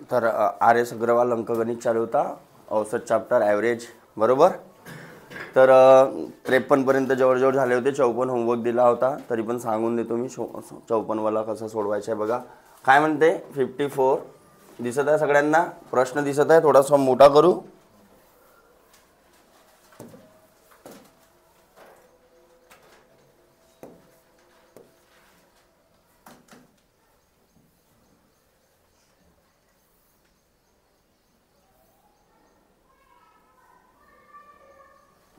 तर R S Agarwal अंकगणित चालू होता, औसत चॅप्टर ॲव्हरेज, बरोबर. तर 53 पर्यंत जवळजवळ झाले होते. 54 होमवर्क दिला होता, तरी पण सांगून देतो मी 54 वाला कसं सोडवायचं आहे बघा. काय म्हणते 54 दिसत आहे सगळ्यांना? प्रश्न दिसत आहे? थोडासा मोठा करू.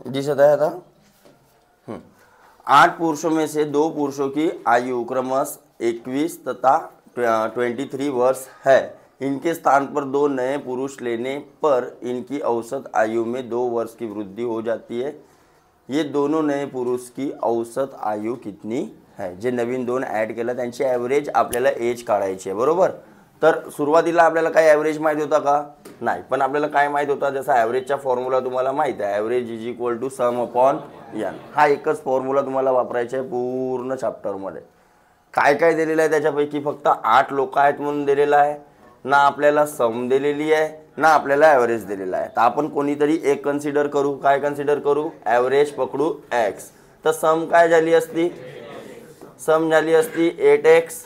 दिसत है आता? 8 पुरुषों में से 2 पुरुषों की आयु क्रमश 21 तथा 23 वर्ष है. इनके स्थान पर 2 नए पुरुष लेने पर इनकी औसत आयु में 2 वर्ष की वृद्धि हो जाती है. ये दोनों नए पुरुष की औसत आयु कितनी है? जे नवीन 2 ॲड केलं त्यांची ॲव्हरेज आपल्याला एज काढायची आहे, बरोबर. तर सुरुवातीला आपल्याला काय ॲव्हरेज माहीत होता का? नाही. पण आपल्याला काय माहीत होता? जसा ॲव्हरेजचा फॉर्म्युला तुम्हाला माहीत आहे, average is equal to sum upon n. हा एकच फॉर्म्युला तुम्हाला वापरायचा आहे पूर्ण चॅप्टरमध्ये. काय काय दिलेलं आहे त्याच्यापैकी? फक्त 8 लोक आहेत म्हणून दिलेलं आहे ना, आपल्याला सम दिलेली आहे ना, आपल्याला ॲव्हरेज दिलेला आहे. तर आपण कोणीतरी एक कन्सिडर करू. काय कन्सिडर करू? ॲव्हरेज पकडू एक्स. तर सम काय झाली असती? सम झाली असती 8x,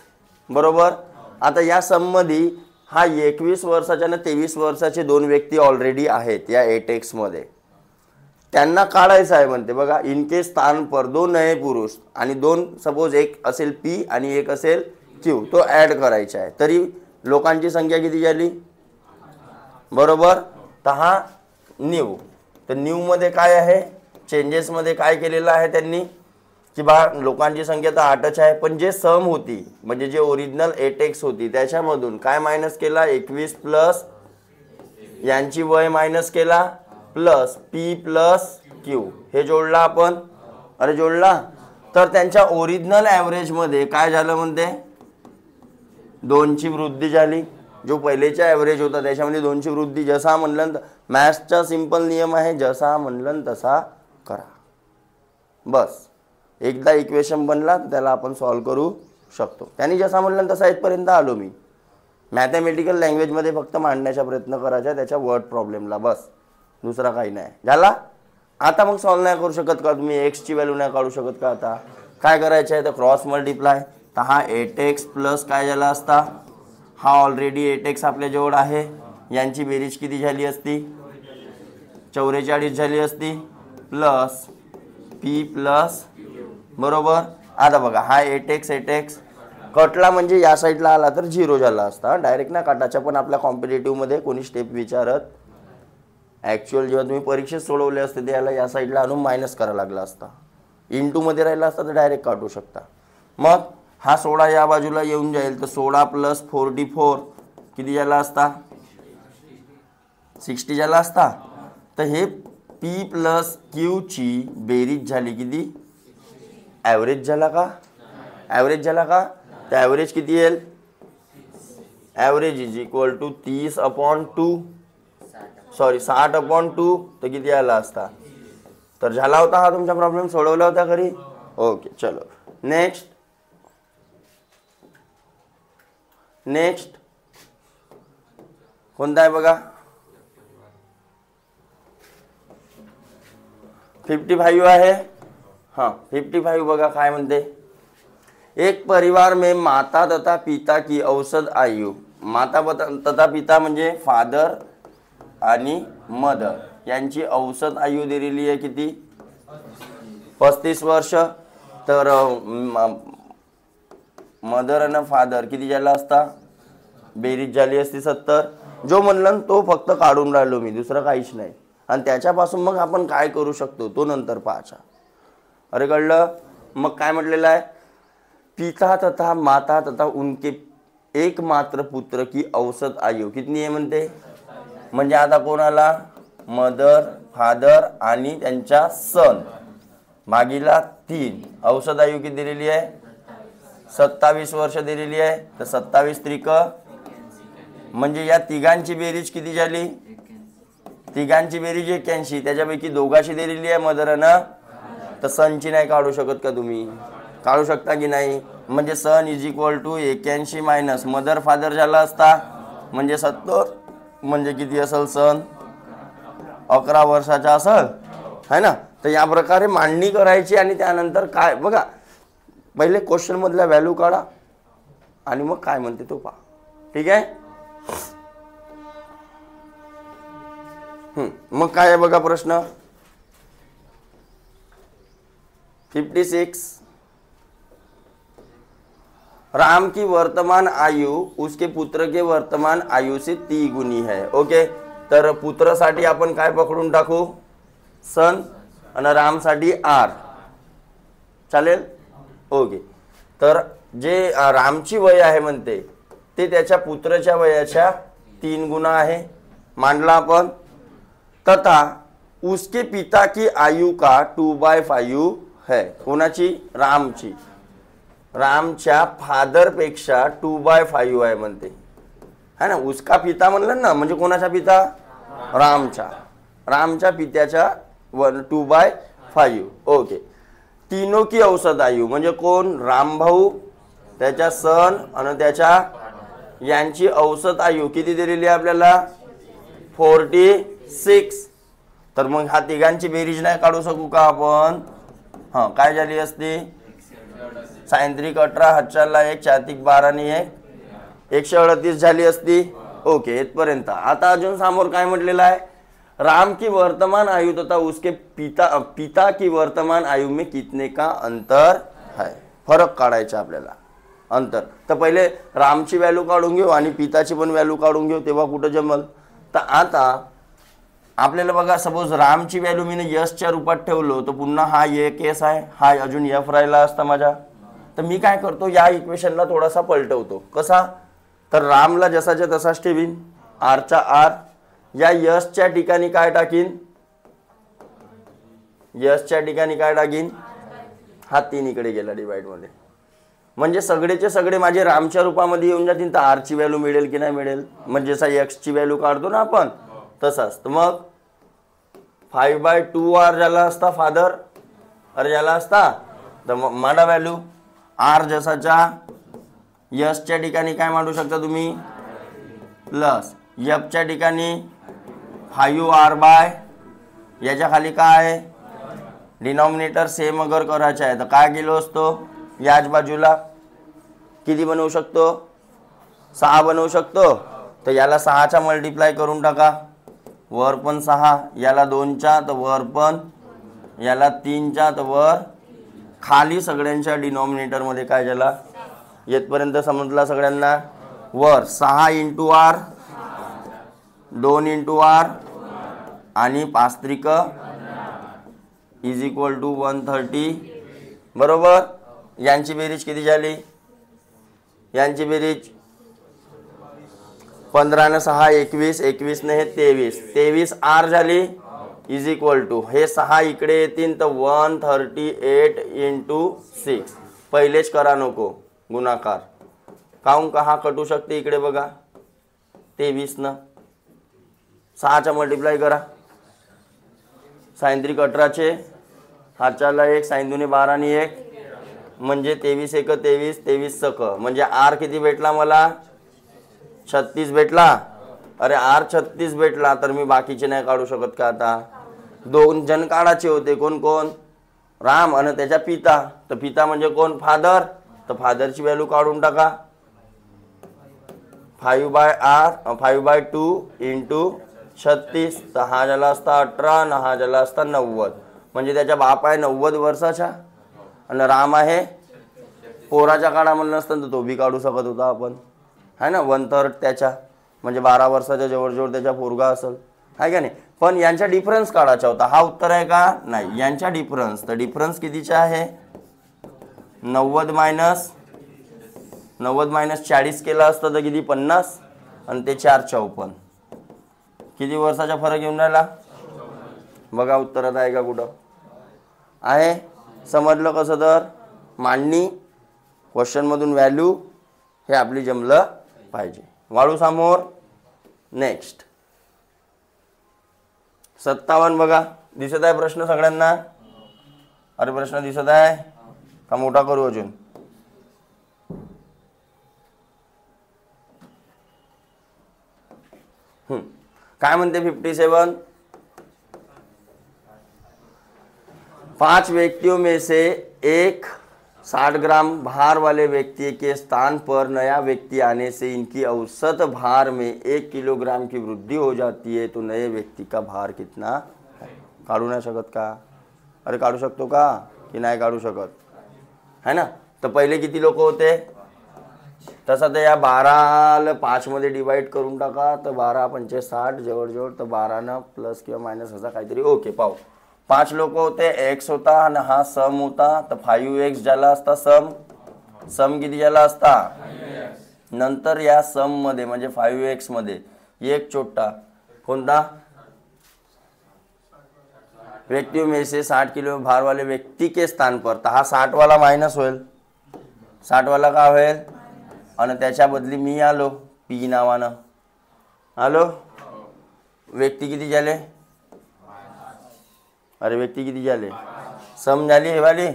बरोबर. आता या सममध्ये हा 21 वर्षाचे आणि 23 वर्षाचे 2 व्यक्ती ऑलरेडी आहेत या 8x मध्ये. त्यांना काढायचं आहे म्हणते बघा. इनके स्थान पर 2 नए पुरुष आणि 2 सपोज एक असेल P आणि एक असेल Q, तो ॲड करायचा आहे. तरी लोकांची संख्या किती झाली? बरोबर. तर हा न्यू. तर न्यू मध्ये काय आहे? चेंजेस मध्ये काय केलेलं आहे त्यांनी की बा लोकांची संख्या तर 8च आहे, पण जे सम होती म्हणजे जे ओरिजिनल 8x होती त्याच्यामधून काय मायनस केला? 21 प्लस यांची वय मायनस केला प्लस P प्लस Q हे जोडला आपण. अरे जोडला. तर त्यांच्या ओरिजिनल ॲव्हरेजमध्ये काय झालं म्हणते? 2ची वृद्धी झाली. जो पहिलेचा ॲव्हरेज होता त्याच्यामध्ये 2ची वृद्धी. जसा म्हणलं मॅथ्सचा सिंपल नियम आहे, जसा म्हणलं तसा करा बस. एकदा इक्वेशन बनला तर त्याला आपण सॉल्व करू शकतो. त्यांनी जसा म्हणलं तसा इथपर्यंत आलो मी. मॅथमॅटिकल लँग्वेजमध्ये फक्त मांडण्याचा प्रयत्न करायचा त्याच्या वर्ड प्रॉब्लेमला, बस. दुसरा काही नाही झाला. आता मग सॉल्व नाही करू शकत का तुम्ही? एक्सची व्हॅल्यू नाही काढू शकत का? आता काय करायचं आहे? तर क्रॉस मल्टिप्लाय. तर हा 8x प्लस काय झाला असता? हा ऑलरेडी 8x आपल्याजवळ आहे. यांची बेरीज किती झाली असती? 44 झाली असती प्लस P प्लस, बरोबर. आता बघा हा 8x कटला म्हणजे या साईडला आला तर 0 झाला असता. डायरेक्ट ना काटाच्या. पण आपल्या कॉम्पिटेटिव्हमध्ये कोणी स्टेप विचारत ॲक्च्युअल जेव्हा तुम्ही परीक्षेत सोडवले असते त्याला या साईडला आणून मायनस करायला लागला असता. इंटूमध्ये राहिला असता तर डायरेक्ट काटू शकता. मग हा 16 या बाजूला येऊन जाईल तर 16 प्लस 44 किती झाला असता? 60 झाला असता. तर हे P प्लस Q ची बेरीज झाली किती? ॲव्हरेज झाला का? ॲव्हरेज झाला का? तर ॲव्हरेज किती येईल? Average is equal to 30/2 sorry 60/2. तर किती आला असता? तर झाला होता हा तुमचा प्रॉब्लेम. सोडवला होता घरी? ओके चलो नेक्स्ट. नेक्स्ट कोणता आहे बघा? 55 आहे. हाँ 55 बघा काय म्हणते? एक परिवार में माता तथा पिता की औसत आयु, माता तथा पिता म्हणजे फादर आणि मदर यांची औसत आयु दिलेली आहे किती? 35 वर्ष. तर मदर आणि फादर किती झाला असता? बेरीज झाली असती 70. जो म्हणलं तो फक्त काढून राहिलो मी, दुसरं काहीच नाही. आणि त्याच्यापासून मग आपण काय करू शकतो तो नंतर पाहायचा. अरे कळलं? मग काय म्हटलेलं आहे? पिता तथा माता तथा उनके एकमात्र पुत्र की औसत आयु कितनी आहे म्हणते? म्हणजे आता कोणाला? मदर, फादर आणि त्यांच्या सन भागीला 3. औसत आयु किती दिलेली आहे? 27 वर्ष दिलेली आहे. तर 27 त्रिक म्हणजे या तिघांची बेरीज किती झाली? तिघांची बेरीज 81. त्याच्यापैकी दोघांची दिलेली आहे मदरनं. तर सनची नाही काढू शकत का तुम्ही? काढू शकता की नाही? म्हणजे son is equal to 81 minus mother father झाला असता म्हणजे 70 म्हणजे किती असेल सन 11 वर्षाचा असेल है ना. तर या प्रकारे मांडणी करायची आणि त्यानंतर काय बघा पहिले क्वेश्चन मधल्या व्हॅल्यू काढा आणि मग काय म्हणते तो पहा. ठीक आहे. मग काय आहे बघा प्रश्न 56. राम की वर्तमान आयु उसके पुत्र के वर्तमान आयु से 3 गुनी है. ओके. तर पुत्रासाठी आपण काय पकडून टाकू सन आणि रामसाठी आर चालेल. ओके. तर जे रामची वय आहे म्हणते ते त्याच्या पुत्राच्या वयाच्या 3 गुना आहे मांडला आपण. तथा उसके पिता की आयु का 2/5 है. कोणाची रामची. रामच्या फादर पेक्षा 2/5 आहे म्हणते है ना. उसका पिता म्हणलं ना म्हणजे कोणाचा पिता रामच्या पित्याच्या 2/5. ओके. तीनों की औसत आयु म्हणजे कोण राम भाऊ त्याच्या सन आणि त्याच्या यांची औसत आयु किती दिलेली आहे आपल्याला 46. तर मग हा तिघांची बेरीज नाही काढू शकू का आपण. हां काय झाली असती 37 हातचारला 1 4 12 आणि 1 138 झाली असती. ओके. इथपर्यंत. आता अजून समोर काय म्हटलेलं आहे राम की वर्तमान आयु तथा उसके पिता की वर्तमान आयु में कितने का अंतर है. फरक काढायचा आपल्याला अंतर. तर पहिले रामची व्हॅल्यू काढून घेऊ आणि पिताची पण व्हॅल्यू काढून घेऊ तेव्हा कुठं जमल. तर आता आपल्याला बघा सपोज रामची व्हॅल्यू मी यशच्या रूपात ठेवलो तर पुन्हा हा एक एस आहे हा अजून एफ राहिला असता माझा. तर मी काय करतो या इक्वेशनला थोडासा पलटवतो. कसा तर रामला जसाच्या तसाच ठेवीन आरचा आर. या यशच्या ठिकाणी काय टाकीन हा 3 इकडे गेला डिवाइड मध्ये म्हणजे सगळेचे सगळे माझे रामच्या रूपामध्ये येऊन जातील. तर आरची व्हॅल्यू मिळेल की नाही मिळेल म्हणजे जसा एक्सची व्हॅल्यू काढतो ना आपण तसाच. तर मग 5/2 आर झाला असता फादर अरे झाला असता. तर मग मांडा व्हॅल्यू आर जसाच्या यशच्या ठिकाणी काय मांडू शकता तुम्ही प्लस एफच्या ठिकाणी 5r/. याच्या खाली काय डिनॉमिनेटर सेम अगर करायचा आहे तर काय गेलो असतो याच बाजूला किती बनवू शकतो 6 बनवू शकतो. तर याला 6चा मल्टिप्लाय करून टाका वर पण 6 याला 2चा तर वर पण याला 3चा तर वर खाली सगळ्यांच्या डिनॉमिनेटर मध्ये काय झाला येतपर्यंत समजला सगळ्यांना. वर 6 × r 2 × r आणि 5 त्रिक = 130 बरोबर. यांची बेरीज किती झाली यांची बेरीज 15 ने 6 21 21 ने 23 r झाली = हे 6 इकडे येतील तर 138 × 6. पहिलेच करा नको गुणाकार काऊन का हा कटू शकते इकडे बघा 23 न 6चा मल्टिप्लाय करा 37 18 हातचारला 1 37 12 आणि 1 म्हणजे 23 1 23 23 सक म्हणजे आर किती भेटला मला 36 भेटला. अरे आर 36 भेटला तर मी बाकीचे नाही काढू शकत का. आता 2 जण काढायचे होते कोण कोण राम आणि त्याच्या पिता. तर पिता म्हणजे कोण फादर. तर फादरची व्हॅल्यू काढून टाका 5/2 × 36 तर हा झाला असता 18 आणि हा झाला असता 90 म्हणजे त्याच्या बाप आहे 90 वर्षाचा आणि राम आहे पोराच्या काळा म्हणलं असतं तर तो बी काढू शकत होता आपण है ना 1/3 त्याच्या म्हणजे 12 वर्षाच्या जवळजवळ त्याच्या पोरगा असेल आहे का नाही. पण यांचा डिफरन्स काढायचा होता. हा उत्तर आहे का नाही यांचा डिफरन्स. तर डिफरन्स कितीचा आहे 90 - 40 केला असतं तर किती 50 आणि ते 4 54 किती वर्षाचा फरक येऊन राहिला बघा. उत्तरात आहे का कुठं आहे समजलं कसं. तर मांडणी क्वेश्चन मधून व्हॅल्यू हे आपली जमलं पाहिजे. वाळू समोर नेक्स्ट 57 बघा दिसत आहे प्रश्न सगळ्यांना. अरे प्रश्न दिसत आहे का मोठा करू अजून काय म्हणते 57, 5 व्यक्तियों में से एक 60 ग्राम भार वाले व्यक्ति के स्थान पर नया व्यक्ति आने से इनकी औसत भार में 1 किलोग्राम की वृद्धि हो जाती है, तो नए व्यक्ति का भार कितना है? काढू नाही शकत का? अरे काढू शकतो का की नाही काढू शकत है ना? तर पहिले किती लोक होते? तसं तर या 12 5 मध्ये डिवाइड करून टाका, तर 12 पंचे 60 जवळजवळ, तर 12 प्लस किंवा मायनस असा काहीतरी. ओके, पाहू 5 लोक होते, एक्स होता आणि हा सम होता, तर 5x ज्याला असता सम किती ज्याला असता, नंतर या सम मध्ये म्हणजे 5x मध्ये एक छोटा कोणता, व्यक्तियों में से 60 किलो भार वाले व्यक्ति के स्थान पर, तर हा 60 वाला मायनस होईल, 60 वाला का होईल, आणि त्याच्या बदली मी आलो पी नावानं आलो. व्यक्ती किती झाले, अरे व्यक्ती किती झाले, सम झाली हे वाली,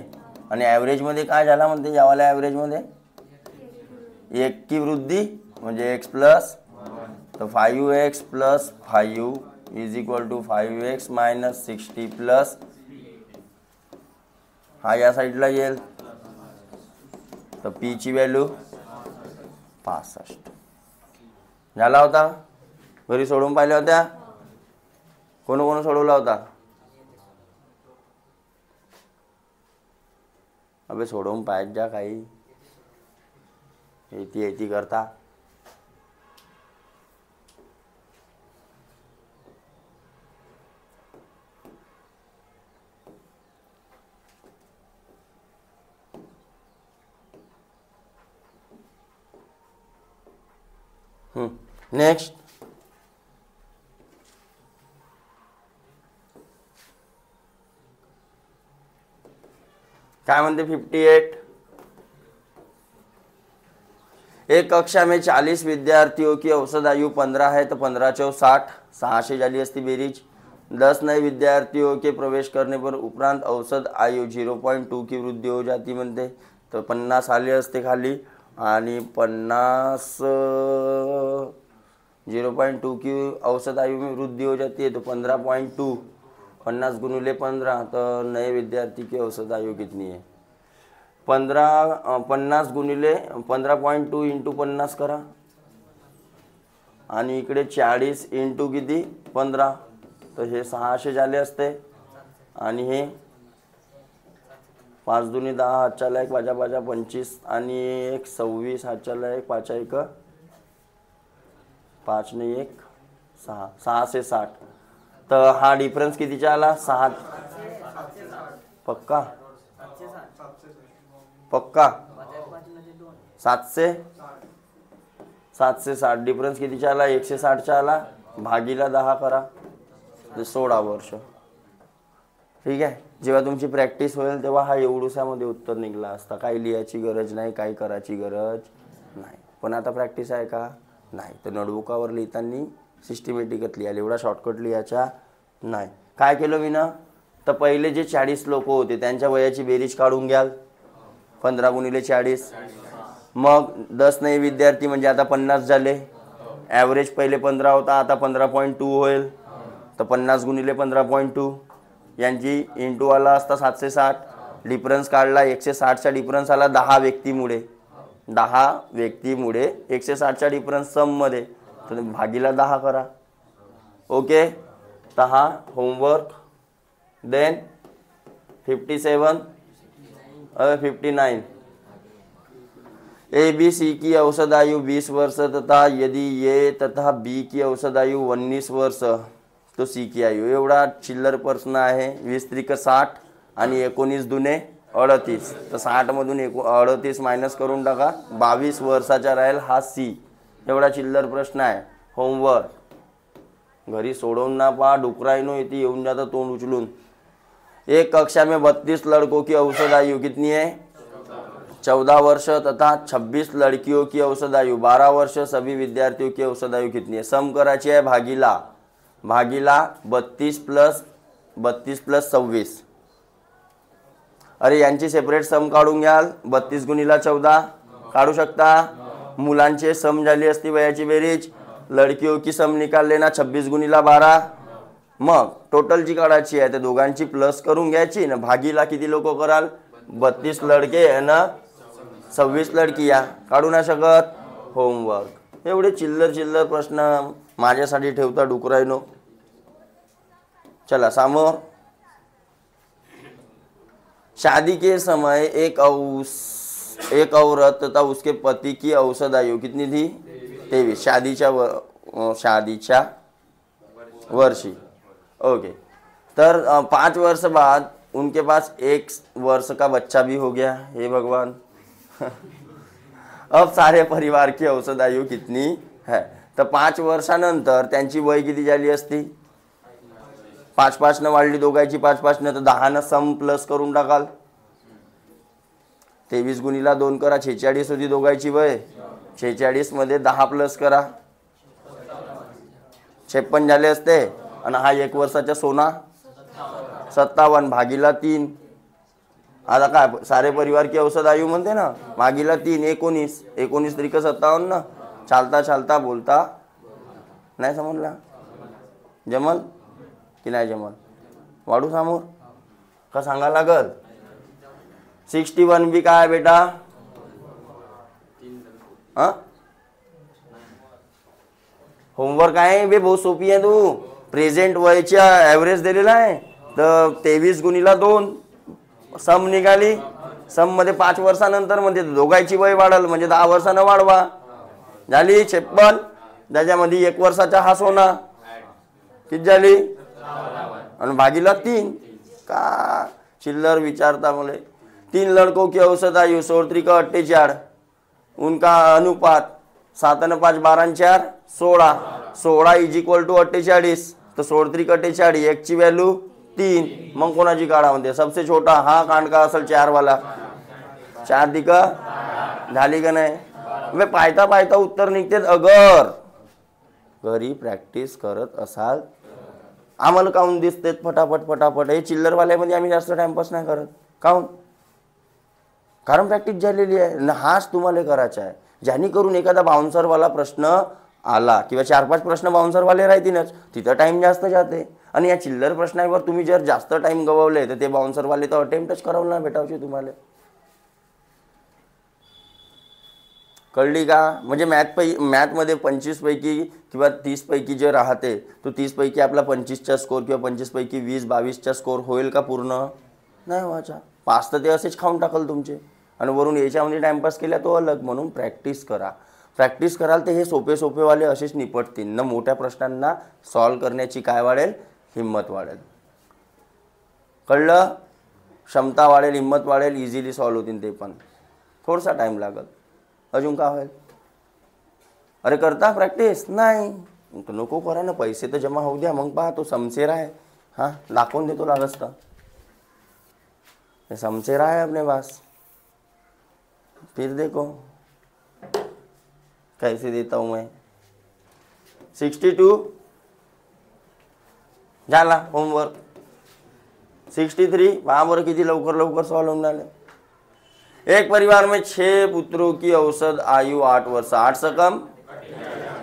आणि ॲव्हरेज मध्ये काय झाला म्हणते, यावाल्या ॲव्हरेज मध्ये 1 की वृद्धी म्हणजे x प्लस, तर 5x plus 5 is equal to 5x minus 60 plus, हा या साईडला येईल, तर पी ची व्हॅल्यू 65 झाला होता. घरी सोडवून पाहिल्या होत्या, कोण सोडवला होता, अबे सोडवून पाहिजे जा, काही येती करता. नेक्स्ट काय म्हणते 58, एक कक्षा में 40 विद्यार्थियों की औसत आयु 15 है, तो 15 चौ 60, 600 झाली असती बेरीज. 10 नए विद्यार्थियों के प्रवेश करने पर उपरांत औसत आयु 0.2 की वृद्धि हो जाती म्हणते, तर 50 आले असते खाली, आणि 50 0.2 की औसत आयु में वृद्धि हो जाती है, तो 15.2, 50 गुणिले 15, तो नए विद्यार्थी की औसत आयु कितनी है, 50 गुणिले 15.2 इंटू 50 करा, आणि इकडे 40 इंटू किती 15, तर हे 600 झाले असते, आणि हे 5 दुनी 10, हातच्याला 1 वाजा 25, आणि 1 26, हातच्याला 1 5 1 5 ने 1 6, 6 से 60, तर हा डिफरन्स कितीचा आला, 6, पक्का पक्का 7 से 60 डिफरन्स कितीचा आला, 160 चा आला, भागीला 10 करा, 16 वर्ष. ठीक आहे. जेव्हा तुमची प्रॅक्टिस होईल तेव्हा हा एवढूसामध्ये उत्तर निघला असता, काही लिहायची गरज नाही, काही करायची गरज नाही. पण आता प्रॅक्टिस आहे का, नाही, तर नोटबुकावर लिहिताना सिस्टमॅटिकच लिहायला, एवढा शॉर्टकट लिहायचा नाही. काय केलं मी ना, तर पहिले जे 40 लोक होते त्यांच्या वयाची बेरीज काढून घ्याल, 15 गुणिले 40, मग 10 नए विद्यार्थी म्हणजे आता 50 झाले, ॲव्हरेज पहिले 15 होता, आता 15.2 होईल, तर 50 गुणिले 15.2, यांची इंटू आला असता 760, डिफरन्स काढला, 160 चा डिफरन्स आला 10 व्यक्तीमुळे, 160 चा डिफरन्स सम मध्ये, तर भागीला 10 करा. ओके, तर हा homework. Then 57 59, A B C की औसत आयु 20 वर्ष तथा यदि ए तथा बी की औसत आयु 19 वर्ष, तो सी की आयु. एवढा चिल्लर प्रश्न आहे. 20 त्रिक 60 आणि 19 दुने 38, तर 60 मधून 38 मायनस करून टाका, 22 वर्षाचा राहील हा सी. एवढा चिल्लर प्रश्न आहे. होमवर्क घरी सोडवून ना पहा, डुकराईनो इथे येऊन जाता तोंड उचलून. एक कक्षा में 32 लड़कों की औसत आयु कितनी है, 14 वर्ष तथा 26 लड़कियों की औसत आयु 12 वर्ष, सभी विद्यार्थियों की औसत आयु कितनी है. सम करायची आहे, भागीला 32 प्लस 26. अरे यांची सेपरेट सम काढून घ्याल, 32 गुणिला 14 काढू शकता. मुलांचे सम झाली असती वयाची बेरीज, लड़कियों की सम निकाल लेना 26 गुणिला 12. मग टोटल जी काढायची आहे त्या दोघांची प्लस करून घ्यायची ना भागीला किती लोक कराल 32 लडके आणि 26 लडकिया काढू नाही शकत. होमवर्क एवढे चिल्लर प्रश्न माझ्यासाठी ठेवता डुकरायनो. चला समोर. शादी के समय एक औरत तथा उसके पति की औसत आयु कितनी थी 23 शादीच्या वर्षी. ओके. तर 5 वर्ष बाद उनके पास 1 वर्ष का बच्चा भी हो गया. हे भगवान. अब सारे परिवार की औसत आयु कितनी है. तर 5 वर्षानंतर त्यांची वय किती झाली असती. 5 न वाढली दोघांची 5 न तर 10 न सम प्लस करून टाकाल. 23 गुणिला 2 करा 46 होती दोघांची वय. 46 मध्ये 10 प्लस करा 56 झाले असते. आणि हा 1 वर्षाचा सोना 57 भागीला 3. आता काय सारे परिवार की औसत आयु म्हणते ना भागीला 3 19 त्रिक 57 ना. चालता बोलता नाही समजला. जमल की नाही जमल. वाढू समोर का सांगा लागल. 61 बी काय बेटा. होमवर्क आहे बे बहुत सोपी आहे. तू प्रेझेंट वयच्या ॲव्हरेज दिलेला आहे तर 23 गुणिला 2 सम निघाली. सम मध्ये 5 वर्षानंतर म्हणजे दोघांची वय वाढल म्हणजे 10 वर्षानं वाढवा झाली 56. त्याच्यामध्ये 1 वर्षाचा हा सोना किती झाली आणि भागीला 3. का चिल्लर विचारता मुले. 3 लड़कों की औसत आयु 16 का 48. उनका अनुपात 7 न 5 12 न 4 16. 16 इज इक्वल टू 48. तर 16 का 48 एक ची व्हॅल्यू 3. मग कोणाची काढा म्हणते सबसे छोटा हा कांड का असेल 4 वाला. 4 दिका झाली का नाही. मी पायता उत्तर निघते. अगर घरी प्रॅक्टिस करत असाल. आम्हाला काऊन दिसते फटाफट. हे चिल्लरवाल्यामध्ये आम्ही जास्त टाइमपास नाही करत. काऊन कारण प्रॅक्टिस झालेली आहे. हाच तुम्हाला करायचा आहे. ज्याने करून एखादा बाउन्सरवाला प्रश्न आला किंवा 4-5 प्रश्न बाउन्सरवाले राहतीलच तिथं टाइम जास्त जाते. आणि या चिल्लर प्रश्नावर तुम्ही जर जास्त टाइम गववले तर ते बाउन्सरवाले तर अटेम्प्टच करावं ना भेटावचे तुम्हाला. कळली का. म्हणजे मॅथमध्ये 25 पैकी किंवा 30 पैकी जे राहते तो 30 पैकी आपला 25चा स्कोर किंवा 25 पैकी 20-22चा स्कोर होईल का पूर्ण नाही व्हायचा. 5 तर ते असेच खाऊन टाकल तुमचे. आणि वरून याच्यामध्ये टाइमपास केला तो अलग. म्हणून प्रॅक्टिस कराल तर हे सोपेवाले असेच निपटतील न. मोठ्या प्रश्नांना सॉल्व करण्याची काय वाढेल हिम्मत वाढेल. कळलं. क्षमता वाढेल हिम्मत वाढेल इझिली सॉल्व होतील ते पण. थोडासा टाइम लागल. अजून काय होईल. अरे करता प्रॅक्टिस नाही नको करा ना. पैसे तर जमा होऊ द्या मग पहा. तो समशेरा आहे हां दाखवून देतो लागस तर. समशेरा है अपने पास. फिर देखो कैसे देता हूँ मैं. 62 झाला होमवर्क. 63 वहाँ बरं किती लवकर सॉल्व होऊन झाले. एक परिवार में 6 पुत्रों की औसत आयु 8 वर्ष. 8 से कम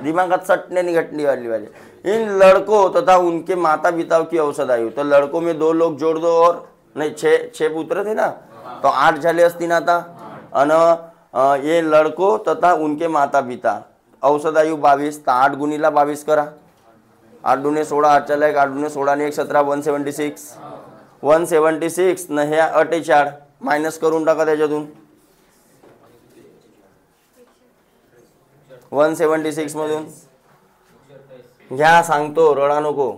दिमागात सटने निगटने वाली. इन लड़कों तथा उनके माता पिता की औसत आयु. तो लड़कों में 2 लोग जोड़ दो और नहीं 6 पुत्र थे ना तो 8 झाले असती ना आता. आणि ये लड़कों तथा उनके माता पिता औसत आयु 22. तर 8 गुणिला 22 करा. 8 दुने 16 8 चला 8 दुने 16 ने 1 17 176. 176 न हे 48 मायनस करून टाका त्याच्यातून. 176 मधून घ्या सांगतो रडा नको.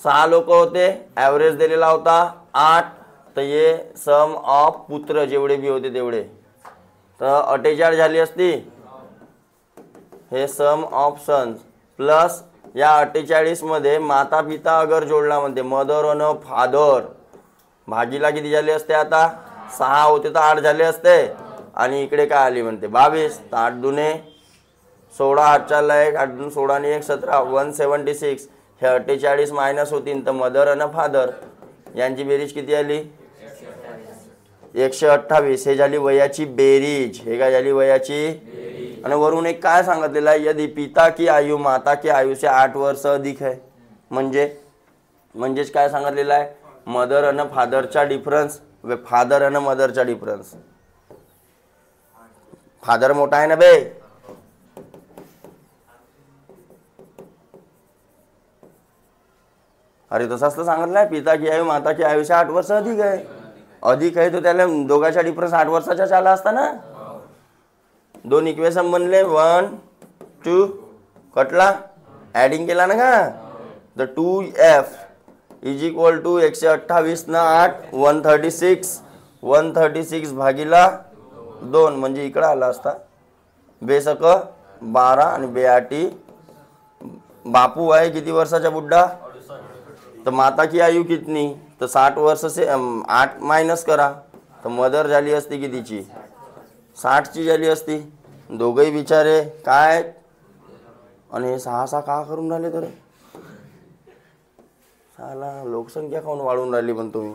6 लोक होते ॲव्हरेज दिलेला होता 8. तर ये सम ऑफ पुत्र जेवढे बी होते तेवढे तर 48 झाली असती. हे सम ऑफ सन्स प्लस या 48 मध्ये माता पिता अगर जोडला म्हणते मदर आणि फादर भागीला किती झाले असते. आता 6 होते तर 8 झाले असते. आणि इकडे काय आली म्हणते 22. तर 8 दुने 16 8 चालला 1 8 दुने 16 आणि 1 17 176. हे 48 मायनस होतील तर मदर आणि फादर यांची बेरीज किती आली 128. हे झाली वयाची बेरीज. हे काय झाली वयाची आणि वरून एक काय सांगितलेलं आहे, यदि पिता की आयु माता की आयु से 8 वर्ष अधिक है, म्हणजेच काय सांगितलेलं आहे, मदर आणि फादरचा डिफरन्स, फादर आणि मदरचा डिफरन्स. फादर मोठा आहे ना बे, अरे तसंच तर सांगितलं आहे, पिता की आयु माता की आयु से 8 वर्ष अधिक आहे. अधिक आहे तो त्याला दोघांचा डिफरन्स 8 वर्षाचा झाला असता ना. दोन इक्वेशन बनले, 1 2 कटला, ॲडिंग केला ना का, तर 2f इज इक्वल टू 128 ना 8 136 भागीला 2 म्हणजे इकडं आला असता. बेसक 12 आणि बेआटी बापू आहे किती वर्षाचा बुड्ढा, तर माता की आयु कितनी, तर 60 वर्ष से 8 मायनस करा, तर मदर झाली असती कितीची, 60ची झाली असती. दोघंही बिचारे काय, आणि हे 6 का करून राहिले तर, साला लोकसंख्या खाऊन वाढून राहिली पण तुम्ही.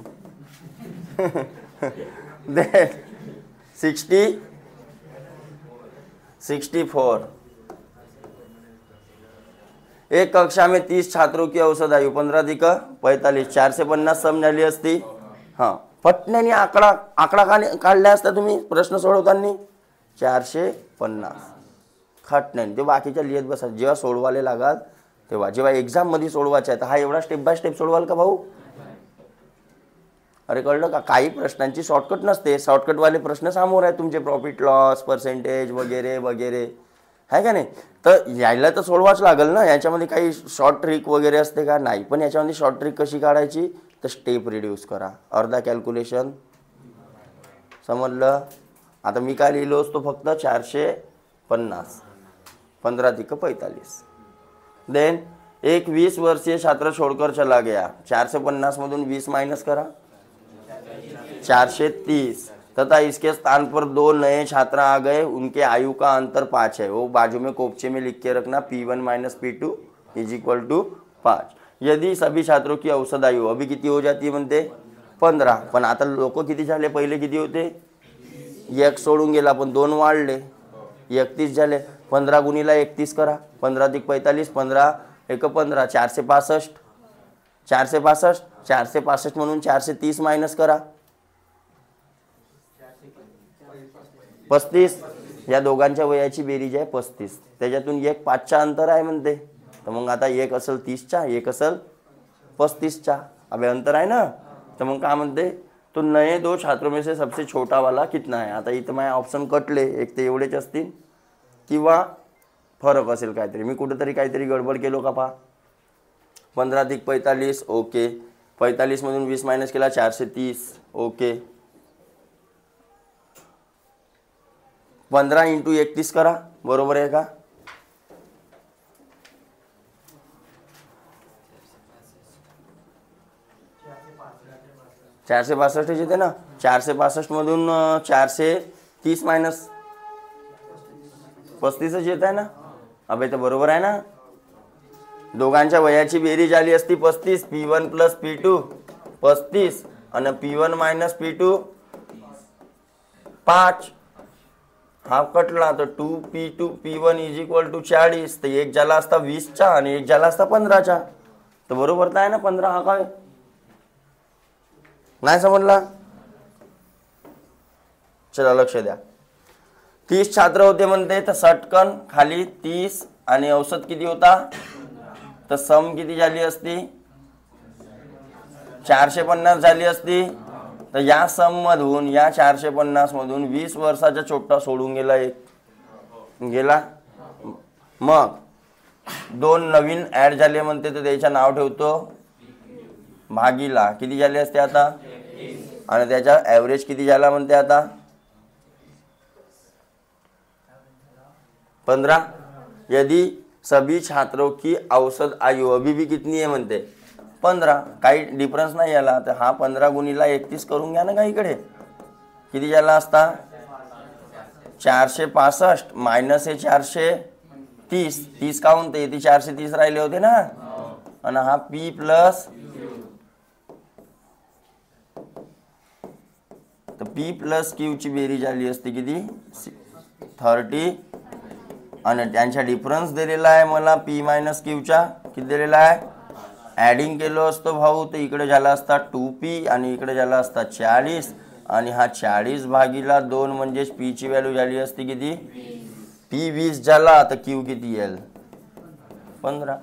64. एक कक्षा में 30 छात्रों की औसत आयु 15 अधिक 45, 450 सम झाली असती. हां, पटण्याने आकडा काढला असता तुम्ही प्रश्न सोडवताना, 450 खटण्याने. ते बाकीच्या लिहित बसा, जेव्हा सोडवाले लागाल तेव्हा, जेव्हा एक्झाममध्ये सोडवायचं आहे तर हा एवढा स्टेप बाय स्टेप सोडवाल का भाऊ. अरे कळलं का, काही प्रश्नांची शॉर्टकट नसते, शॉर्टकटवाले प्रश्न समोर आहे तुमचे, प्रॉफिट लॉस पर्सेंटेज वगैरे वगैरे, आहे का नाही. तर यायला तर सोडवाच लागेल ना, याच्यामध्ये काही शॉर्ट ट्रिक वगैरे असते का, नाही. पण याच्यामध्ये शॉर्ट ट्रिक कशी काढायची, तर स्टेप रिड्यूस करा, अर्धा कॅल्क्युलेशन, समजलं. आता मी काय लिहिलो असतो, फक्त 450, 15 अधिक 45. देन एक 20 वर्षीय छात्र छोड़कर चला गया, 450 मधून 20 माइनस करा, 430, तथा इसके स्थान पर 2 नए छात्र आ गए, उनके आयु का अंतर 5 है. वो बाजू में कोपचे में लिख के रखना, P1 minus P2 is equal to 5. यदि सभी छात्रों की औसत आयु अभी किती हो जाती है म्हणते, 15. पण आता लोक किती झाले, पहिले किती होते, 1 सोडून गेला पण 2 वाढले, 31 झाले. 15 गुणीला 31 करा, 15 अधिक 45, 15 एक 15, 465, 465 म्हणून 430 मायनस करा, 35. या दोघांच्या वयाची बेरीज आहे 35, त्याच्यातून एक 5चा अंतर आहे म्हणते, तर मग आता एक असेल 30चा, एक असेल 35चा. अबे अंतर आहे ना, तर मग काय म्हणते, तो नए 2 छात्रों में से सबसे छोटा वाला कितना है. आता इथं माझे ऑप्शन कटले, एक ते एवढेच असतील किंवा फरक असेल काहीतरी, मी कुठेतरी काहीतरी गडबड केलो का पहा. 15 अधिक 45 ओके, 45 मधून 20 मायनस केला 430 ओके, 15 इंटू 31 करा, बरोबर आहे का, 465 येते ना, 465 मधून 430 मायनस 35च येत आहे ना. अबे तर बरोबर आहे ना, दोघांच्या वयाची बेरीज आली असती 35, P1 प्लस P2 35 आणि P1 मायनस P2 5. हा कटला तर 2P2 P1 is equal to 40, तर एक झाला असता 20चा आणि एक झाला असता 15चा, तर बरोबर तर आहे ना 15. हा काय नाही समजला, चला लक्ष द्या. 30 छात्र होते म्हणते, तर सटकन खाली 30 आणि औसत किती होता, तर सम किती झाली असती, 450 झाली असती. तर या सम मधून, या 450 मधून 20 वर्षाचा छोटा सोडून गेला, एक गेला, मग 2 नवीन ऍड झाले म्हणते, तर त्याचं नाव ठेवतो भागीला किती झाले असते आता, आणि त्याचा ॲव्हरेज किती झाला म्हणते आता 15. यदि सभी छात्रों की औसत आयु अभी भी कितनी है म्हणते 15, काही डिफरन्स नाही आला, तर हा 15 गुणीला 31 करून घ्या ना, का इकडे किती झाला असता 465 मायनस हे 430, 30 काउंट ते 430 राहिले होते ना, आणि हा P प्लस, तर P प्लस Q ची बेरीज आली असते किती 30 आणि त्यांचा डिफरन्स दिलेला आहे मला पी मायनस क्यूचा किती दिलेला आहे. ॲडिंग केलो असतो भाऊ तर इकडे झाला असता 2p आणि इकडे झाला असता 40 आणि हा 40 भागीला 2 म्हणजेच पीची व्हॅल्यू झाली असती किती पी 20 झाला तर क्यू किती येईल 15.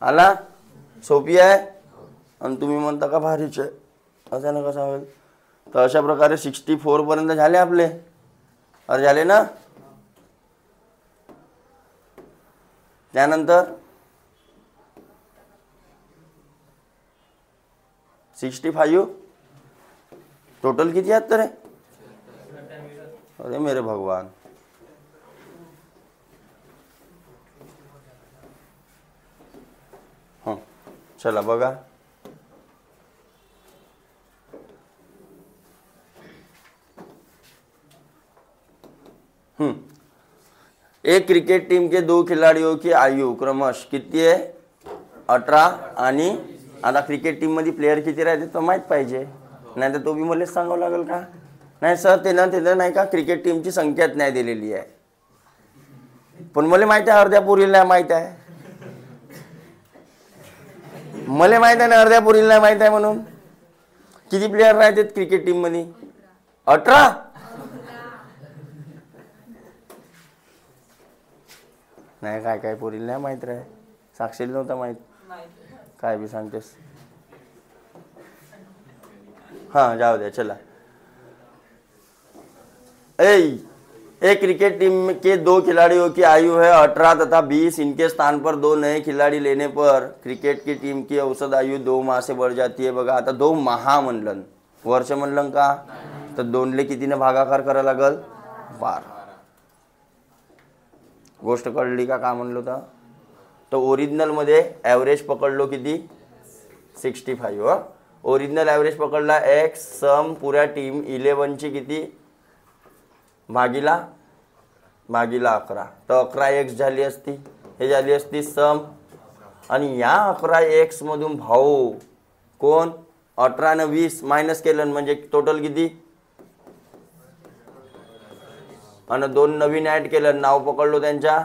आला सोपी आहे आणि तुम्ही म्हणता का भारीच आहे असं कसं होईल. तर अशा प्रकारे 64 पर्यंत झाले आपले. अरे झाले ना. त्यानंतर 65 टोटल किती आहेत तर अरे मेरे भगवान. हां चला बघा. एक क्रिकेट टीम के 2 खिलाड़ियों की आयु क्रमश किती आहे 18 आणि आता क्रिकेट टीम मध्ये प्लेयर किती राहते तो माहीत पाहिजे. नाही तर तो बी मलाच सांगावं लागेल का. नाही सर ते नाही का क्रिकेट टीमची संख्याच नाही दिलेली आहे. पण मला माहित आहे अर्ध्या पोरीला माहित आहे. मला माहित आहे ना अर्ध्या पोरीला नाही माहित आहे म्हणून. किती प्लेयर राहतात क्रिकेट टीम मध्ये 18. नाही काय काय पोरीला नाही माहित राहे. साक्षीला नव्हता माहित. काय बी सांगतेस. हाँ जाओ दे चला. एक क्रिकेट टीम के 2 खिलाड़ियों की आयु है 18 तथा 20. इनके स्थान पर 2 नए खिलाड़ी लेने पर क्रिकेट की टीम की औसत आयु 2 माह से बढ़ जाती है. बघा आता 2 माह म्हणलं वर्ष म्हणलं का तर 2ले कितीने भागाकार करा लागल 12. गोष्ट कळली का म्हणलो तर. तो ओरिजिनल मध्ये ॲव्हरेज पकडलो किती 65. ओरिजिनल ॲव्हरेज पकडला एक्स सम पुऱ्या टीम 11 ची किती भागीला 11 तर 11x झाली असती. हे झाली असती सम आणि या 11x मधून भाऊ कोण 18 ने 20 मायनस केलं म्हणजे टोटल किती आणि 2 नवीन ॲड केलं नाव पकडलो त्यांच्या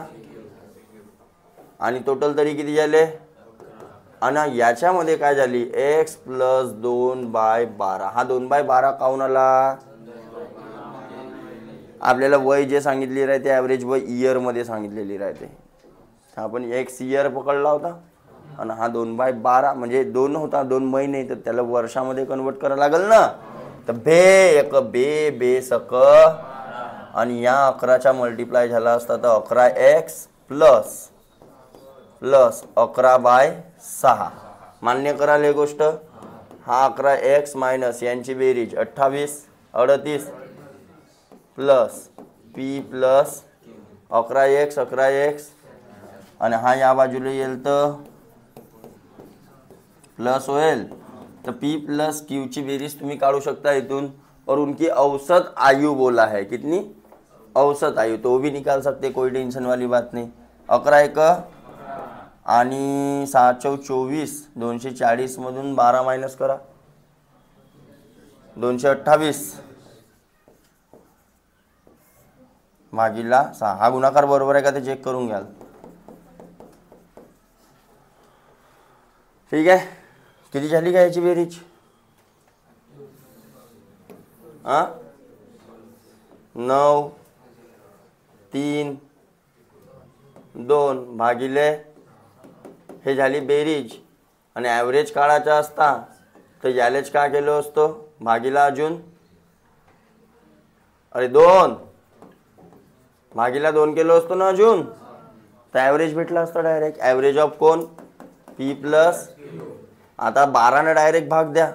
आणि टोटल तरी किती झाले. आणि याच्यामध्ये काय झाली x प्लस 2/12. हा 2/12 काऊन आला. आपल्याला वय जे सांगितली राहते ॲव्हरेज वय इयर मध्ये सांगितलेली राहते. आपण x इयर पकडला होता आणि हा 2/12 म्हणजे 2 होता 2 महिने तर त्याला वर्षामध्ये कन्वर्ट करायला लागेल ना. तर बे एक बे बे सक आणि या 11चा मल्टिप्लाय झाला असता तर 11x प्लस 11/6 मान्य कराल हे गोष्ट. हा 11x मायनस यांची बेरीज 28 38 प्लस पी प्लस 11x आणि हा या बाजूला येईल तर प्लस होईल. तर पी प्लस क्यू ची बेरीज तुम्ही काढू शकता इथून. और उनकी औसत आयु बोला है कितनी औसत आयु तो भी निकाल सकते कोई टेंशन वाली बात नहीं. 11 आणि 6 × 24 240 मधून 12 मायनस करा 228 भागीला 6. हा गुणाकार बरोबर आहे का ते चेक करून घ्याल. ठीक आहे किती झाली का याची बेरीज 9 3 2 भागिले हे झाली बेरीज. आणि ॲव्हरेज काढायचा असता तर यालेच का केलं असतो भागीला अजून अरे 2 भागीला 2 केलं असतो ना अजून तर ॲव्हरेज भेटला असतं डायरेक्ट. ॲव्हरेज ऑफ कोण पी प्लस. आता 12 ने डायरेक्ट भाग द्या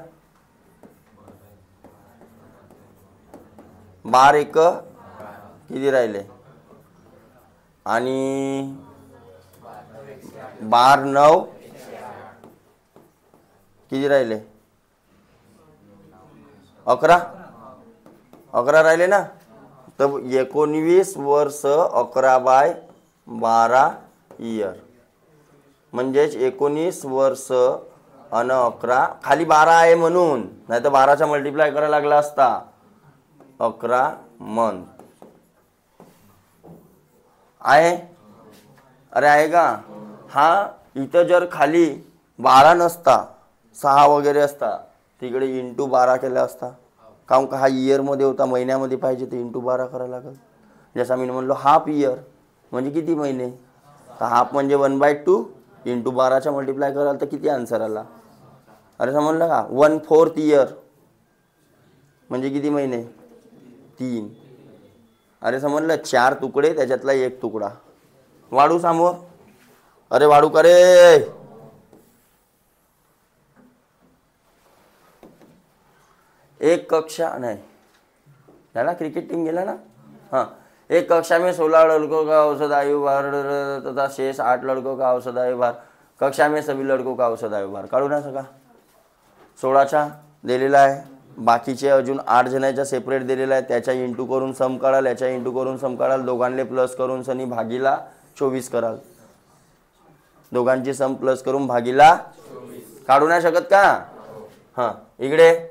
12 एक किती राहिले आणि 12 9 किती राहिले 11 राहिले ना. तर 19 वर्ष 11/12 इयर म्हणजेच 19 वर्ष अन 11 खाली 12 आहे म्हणून नाही तर 12चा मल्टिप्लाय करायला लागला असता 11 मंथ. आहे? अरे आहे का? हा इथं जर खाली 12 नसता 6 वगैरे असता तिकडे इंटू 12 केला असता. काहून का हा इयरमध्ये होता, महिन्यामध्ये पाहिजे तर इंटू 12 करायला लागेल. जसं मी म्हणलो हाफ इयर म्हणजे किती महिने, तर हाफ म्हणजे 1/2 इंटू 12च्या मल्टिप्लाय कराल तर किती आन्सर आला? अरे समजलं का? 1/4 इयर म्हणजे किती महिने? 3. अरे समजलं, 4 तुकडे त्याच्यातला 1 तुकडा. वाढू समोर? अरे वाढू का रे? एक कक्षा नहीं झाला, क्रिकेट टीम गेला ना. हाँ, एक कक्षा में 16 लड़कों का औसत आयु भार तथा शेष 8 लड़कों का औसत आयु भार. कक्षा में सभी लड़कों का औसत आयु भार काढू ना सका. 16चा दिलेला आहे, बाकीचे अजून 8 जणांचा सेपरेट दिलेला आहे. त्याच्या इंटू करून सम काढाल, याच्या इंटू करून सम काढाल, दोघांले प्लस करून सनी भागीला 24 कराल. दोघांची सम प्लस करून भागीला 24 काढू नाही शकत का? हां, इकडे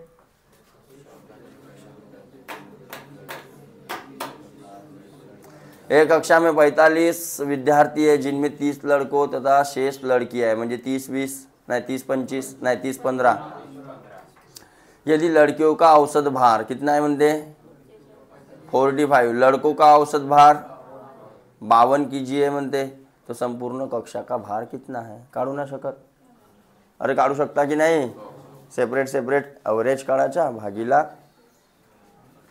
एक कक्षा में 45 विद्यार्थी है जिनमें 30 लड़कों तथा शेष लड़की है. म्हणजे 30-20 नहीं 30-25 नहीं 30-15. यदि लड़कियों का औसत भार कितना है म्हणते 45, लड़कों का औसत भार 52 कीजिए म्हणते, तो संपूर्ण कक्षा का भार कितना है? काढू ना शकत? अरे काढू शकता की नाही? सेपरेट सेपरेट अवरेज काढायचा भागीला.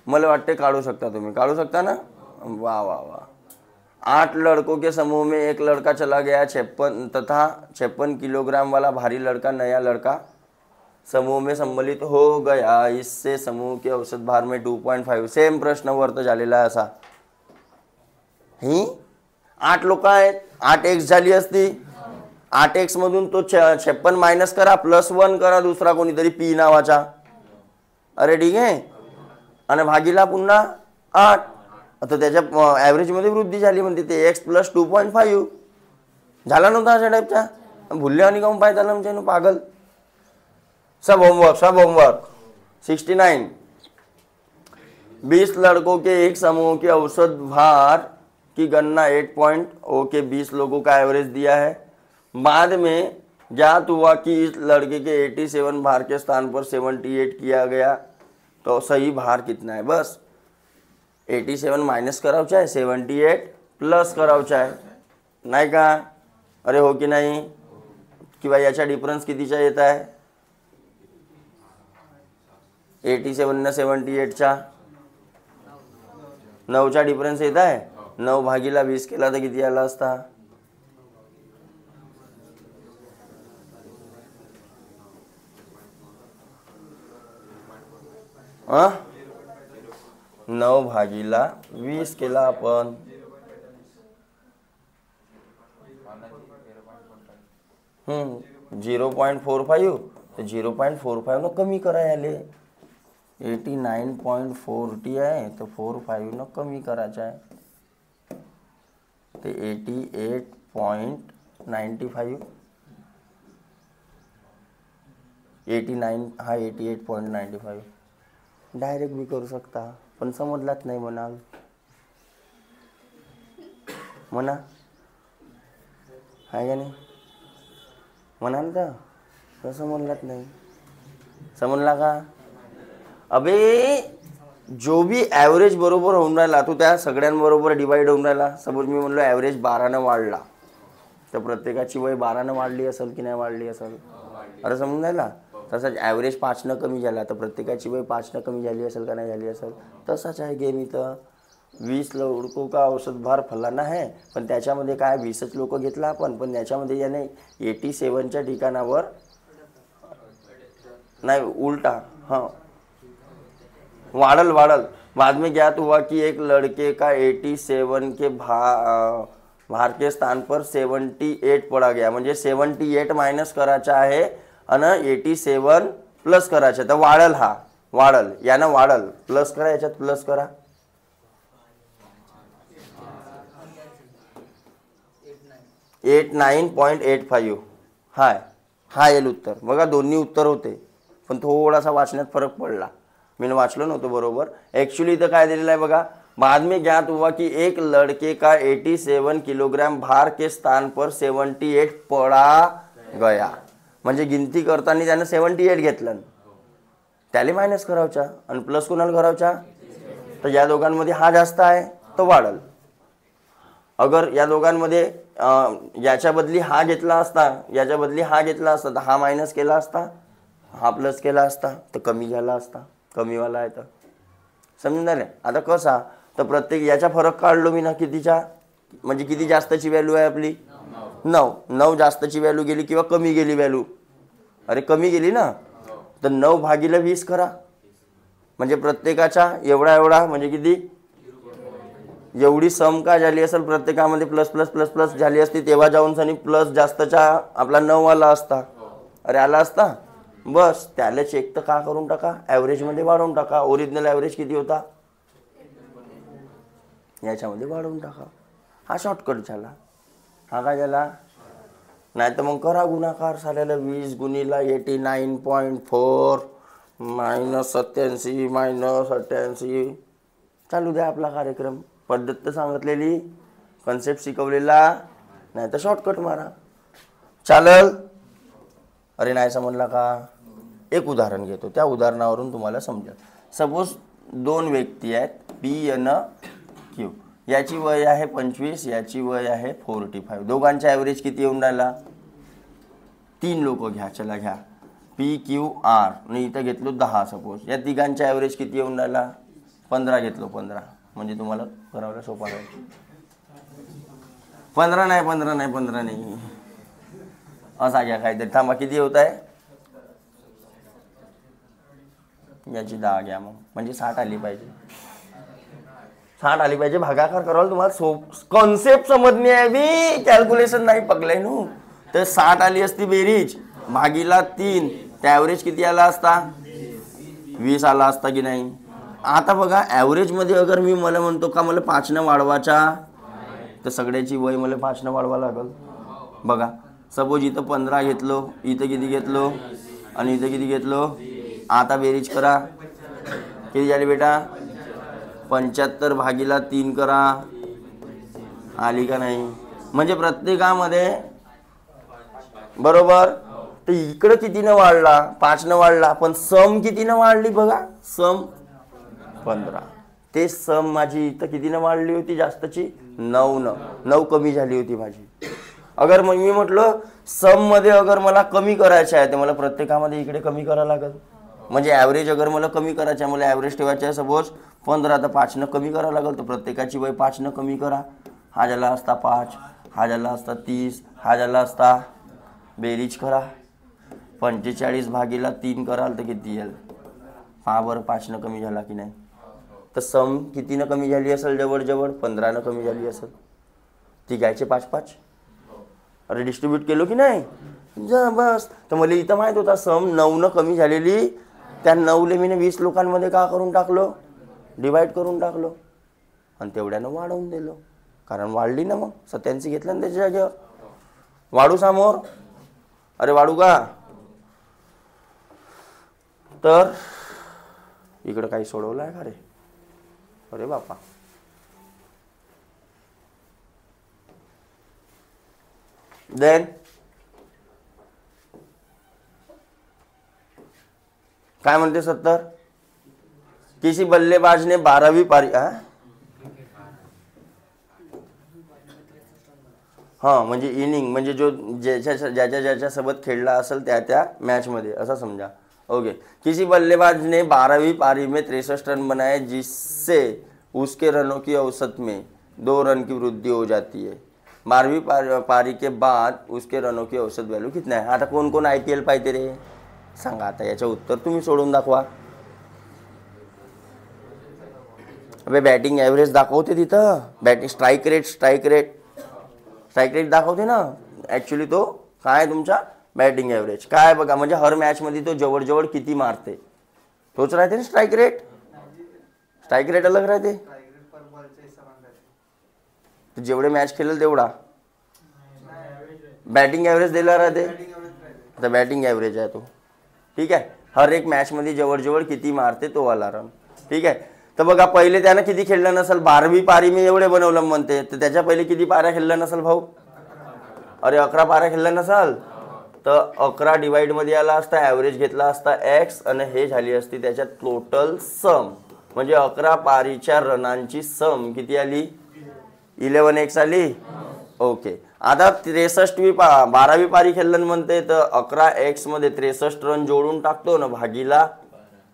मला वाटते काढू शकता तुम्ही. काढू शकता ना? वाह वाह वाह. 8 लड़कों के समूह में एक लड़का चला गया 56 किलोग्राम वाला भारी लड़का नया लड़का समूह में सम्मिलित हो गया. इससे समूह के औसत भार में 2.5. सेम प्रश्न वर्त झालेला आहे असा. ही 8 लोक आहेत, 8x झाली असती. 8x मधून तो 56 मायनस करा, +1 करा दुसरा कोणीतरी पी नावाचा. अरे ठीक आहे. आणि भागीला पुन्हा 8. आता त्याच्या ॲव्हरेजमध्ये वृद्धी झाली म्हणते ते x + 2.5 झाला नव्हता अशा टाईपचा. भुलले आणि काऊन पाय झाला म्हणजे पागल. सब होमवर्क 69. 20 लड़कों के एक समूह के औसत भार की गणना 8.0 के 20 लोगों का एवरेज दिया है. बाद में ज्ञात हुआ कि इस लड़के के 87 भार के स्थान पर 78 किया गया, तो सही भार कितना है? बस 87 माइनस करावचा आहे, 78 प्लस करावचा आहे, नाही का? अरे हो की नाही? किंवा याचा डिफरन्स कितीचा येत आहे? 87 न 78चा 9चा डिफरन्स येत आहे. 9 भागीला 20 केला तर किती आला असता? हां, 9 भागीला 20 केला आपण. हम्म, 0.45 तर 0.45 न कमी करा याले. 89.40 आहे तर 45 न कमी करायचं आहे ते 88.95. 89 हा 88.95 डायरेक्ट भी करू शकता, पण समजलाच नाही म्हणाल. म्हणा आहे का नाही? म्हणाल का? तर समजलाच नाही. समजला का? अबे जो भी ॲव्हरेज बरोबर होऊन राहिला तो त्या सगळ्यांबरोबर डिवाइड होऊन राहिला. सपोज मी म्हणलो ॲव्हरेज 12 वाढला तर प्रत्येकाची वय 12 वाढली असेल की नाही वाढली असेल? अरे समजून राहिला. तसंच ॲव्हरेज 5 कमी झाला तर प्रत्येकाची वय 5 कमी झाली असेल का नाही झाली असेल? तसाच आहे गेम इथं. 20 लड़कों का औसत भार फलाना है, पण त्याच्यामध्ये काय 20च लोक घेतला आपण, पण त्याच्यामध्ये याने 87च्या ठिकाणावर नाही उलटा हां वाढल. बाद में ज्ञात हुआ कि एक लड़के का 87 के भार के स्थान पर 78 पड़ा गया. म्हणजे 78 मायनस करायचा आहे आणि 87 प्लस करायचं. तर वाढल, हा वाढल, यानं वाढल. प्लस करा, याच्यात प्लस करा. 89.85 हा येईल उत्तर. बघा दोन्ही उत्तर होते, पण थोडासा वाचण्यात फरक पडला. मी वाचलो नव्हतो बरोबर. ॲक्च्युली इथं काय दिलेलं आहे बघा, बाद में ज्ञात हुआ कि एक लड़के का 87 किलोग्राम भार के स्थान पर 78 पडा गया. म्हणजे गिनती करताना त्यानं 78 घेतलं. त्याला मायनस करावचा आणि प्लस कोणाला करावचा. तर या दोघांमध्ये हा जास्त आहे तो वाढल. अगर या दोघांमध्ये याच्या बदली हा घेतला असता, याच्या बदली हा घेतला असता, तर हा मायनस केला असता, हा प्लस केला असता, तर कमी झाला असता. कमीवाला आहे तर समजून झाले. आता कसा तर प्रत्येक याचा फरक काढलो मी ना कितीचा, म्हणजे किती जास्तची व्हॅल्यू आहे आपली 9. 9 जास्तची व्हॅल्यू गेली किंवा कमी गेली व्हॅल्यू. अरे कमी गेली ना, तर 9 भागिले 20 करा. म्हणजे प्रत्येकाचा एवढा एवढा म्हणजे किती, एवढी सम का झाली असेल प्रत्येकामध्ये प्लस प्लस प्लस प्लस झाली असती, तेव्हा जाऊन सनी प्लस जास्तचा आपला 9 आला असता. अरे आला असता. बस त्याला चेक तर का करून टाका, ॲव्हरेजमध्ये वाढवून टाका. ओरिजिनल ॲव्हरेज किती होता याच्यामध्ये वाढवून टाका. हा शॉर्टकट झाला. हा काय झाला. नाही तर मग करा गुणाकार साल्याला 20 गुणिला 89.4 मायनस 87 मायनस 88 चालू द्या आपला कार्यक्रम. पद्धत तर सांगितलेली, कन्सेप्ट शिकवलेला, नाही तर शॉर्टकट मारा चालल. अरे नाही समजला का. एक उदाहरण घेतो, त्या उदाहरणावरून तुम्हाला समजेल. सपोज 2 व्यक्ती आहेत पी एन क्यू. याची वय आहे 25, याची वय आहे 45. दोघांचा ॲव्हरेज किती येऊन राहिला. 3 लोक घ्या, चला घ्या पी क्यू आर आणि इथं घेतलो 10 सपोज. या तिघांचा ॲव्हरेज किती येऊन राहिला 15 घेतलो. 15 म्हणजे तुम्हाला करायला सोपा राहील. 15 नाही असा घ्या काहीतरी. थांबा किती होत आहे. याची 10 घ्या मग, म्हणजे 60 आली पाहिजे. 60 आली पाहिजे. भागाकार करायला तुम्हाला कॉन्सेप्ट समजणे आहे बी, कॅल्क्युलेशन नाही पकलाय नू. तर 60 आली असती बेरीज भागीला 3, त्या ॲव्हरेज किती आला असता 20 आला असता की नाही. आता बघा ॲव्हरेजमध्ये अगर मी मला म्हणतो का मला 5 न वाढवायचा, तर सगळ्याची वय मला 5 न वाढवा लागल. बघा सपोज इथं 15 घेतलो, इथं किती घेतलो आणि इथं किती घेतलो. आता बेरीज करा किती झाली बेटा 75 भागीला 3 करा. आली का नाही. म्हणजे प्रत्येकामध्ये बरोबर. तर इकडं कितीनं वाढला 5 न वाढला, पण सम कितीनं वाढली बघा. सम 15. ते सम माझी इथं कितीनं वाढली होती जास्तची 9 कमी झाली होती माझी. अगर मग मी म्हटलं सम मध्ये अगर मला कमी करायचं आहे तर मला प्रत्येकामध्ये इकडे कमी करावं लागेल. म्हणजे ॲव्हरेज अगर मला कमी करायचं आहे, मला ॲव्हरेज ठेवायचं आहे सपोज 15, तर 5 न कमी करावं लागेल. तर प्रत्येकाची वय 5 न कमी करा. हा झाला असता 5, हा झाला असता 30, हा झाला असता. बेरीज करा 45 भागीला 3 कराल तर किती येईल. पहा बरं 5 न कमी झाला की नाही. तर सम कितीनं कमी झाली असेल जवळजवळ 15 न कमी झाली असेल. ती घ्यायचे 5-5. अरे डिस्ट्रीब्यूट केलो की नाही जा बस. तर मला इथं माहीत होता सम 9 न कमी झालेली. त्या 9ले मी 20 लोकांमध्ये का करून टाकलो डिवाईड करून टाकलो आणि तेवढ्यानं वाढवून दिलो. कारण वाढली ना मग 87 घेतलं ना त्याच्या जागेवर. वाढू समोर. अरे वाढू का. तर इकडं काही सोडवलं आहे का रे. अरे बापा. देन काय म्हणते 70. किसी बल्लेबाज ने 12वीं पारी हां म्हणजे इनिंग म्हणजे जो ज्याच्या सोबत खेळला असेल त्या मॅचमध्ये असं समजा. ओके. किसी बल्लेबाज ने 12वीं पारी में 63 रन बनाए जिससे उसके रनों की औसत में 2 रन की वृद्धि हो जाती है. 12वीं पारी के बाद उसके रनों की औसत व्हॅल्यू कितना आहे. आता कोण कोण IPL पाहिजे रे सांगा. आता याचं उत्तर तुम्ही सोडून दाखवा. अबे बॅटिंग ॲव्हरेज दाखवते तिथं. बॅटिंग स्ट्राईक रेट दाखवते ना. ॲक्च्युली तो काय तुमचा बॅटिंग ॲव्हरेज काय बघा. म्हणजे हर मॅचमध्ये तो जवळजवळ किती मारते तोच राहते ना स्ट्राईक रेट. स्ट्राईक रेट अलग राहते. जेवढे मॅच खेळेल तेवढा बॅटिंग ॲव्हरेज दिला राहते. आता बॅटिंग ॲव्हरेज आहे तो. ठीक आहे. हर एक मॅचमध्ये जवळजवळ किती मारते तो वाला रन. ठीक आहे. तर बघा पहिले त्यानं किती खेळलं नसेल, 12वी पारी मी एवढे बनवलं म्हणते, तर त्याच्या पहिले किती पाऱ्या खेळल्या नसेल भाऊ? अरे 11 पाऱ्या खेळल्या नसाल, तर 11 डिवाइड मध्ये आला असता, ॲव्हरेज घेतला असता एक्स, आणि हे झाली असती त्याच्यात टोटल सम, म्हणजे 11 पारीच्या रनांची सम किती आली? 11x आली. ओके. आता 12वी पारी खेळलं म्हणते, तर 11x मध्ये 63 रन जोडून टाकतो ना, भागीला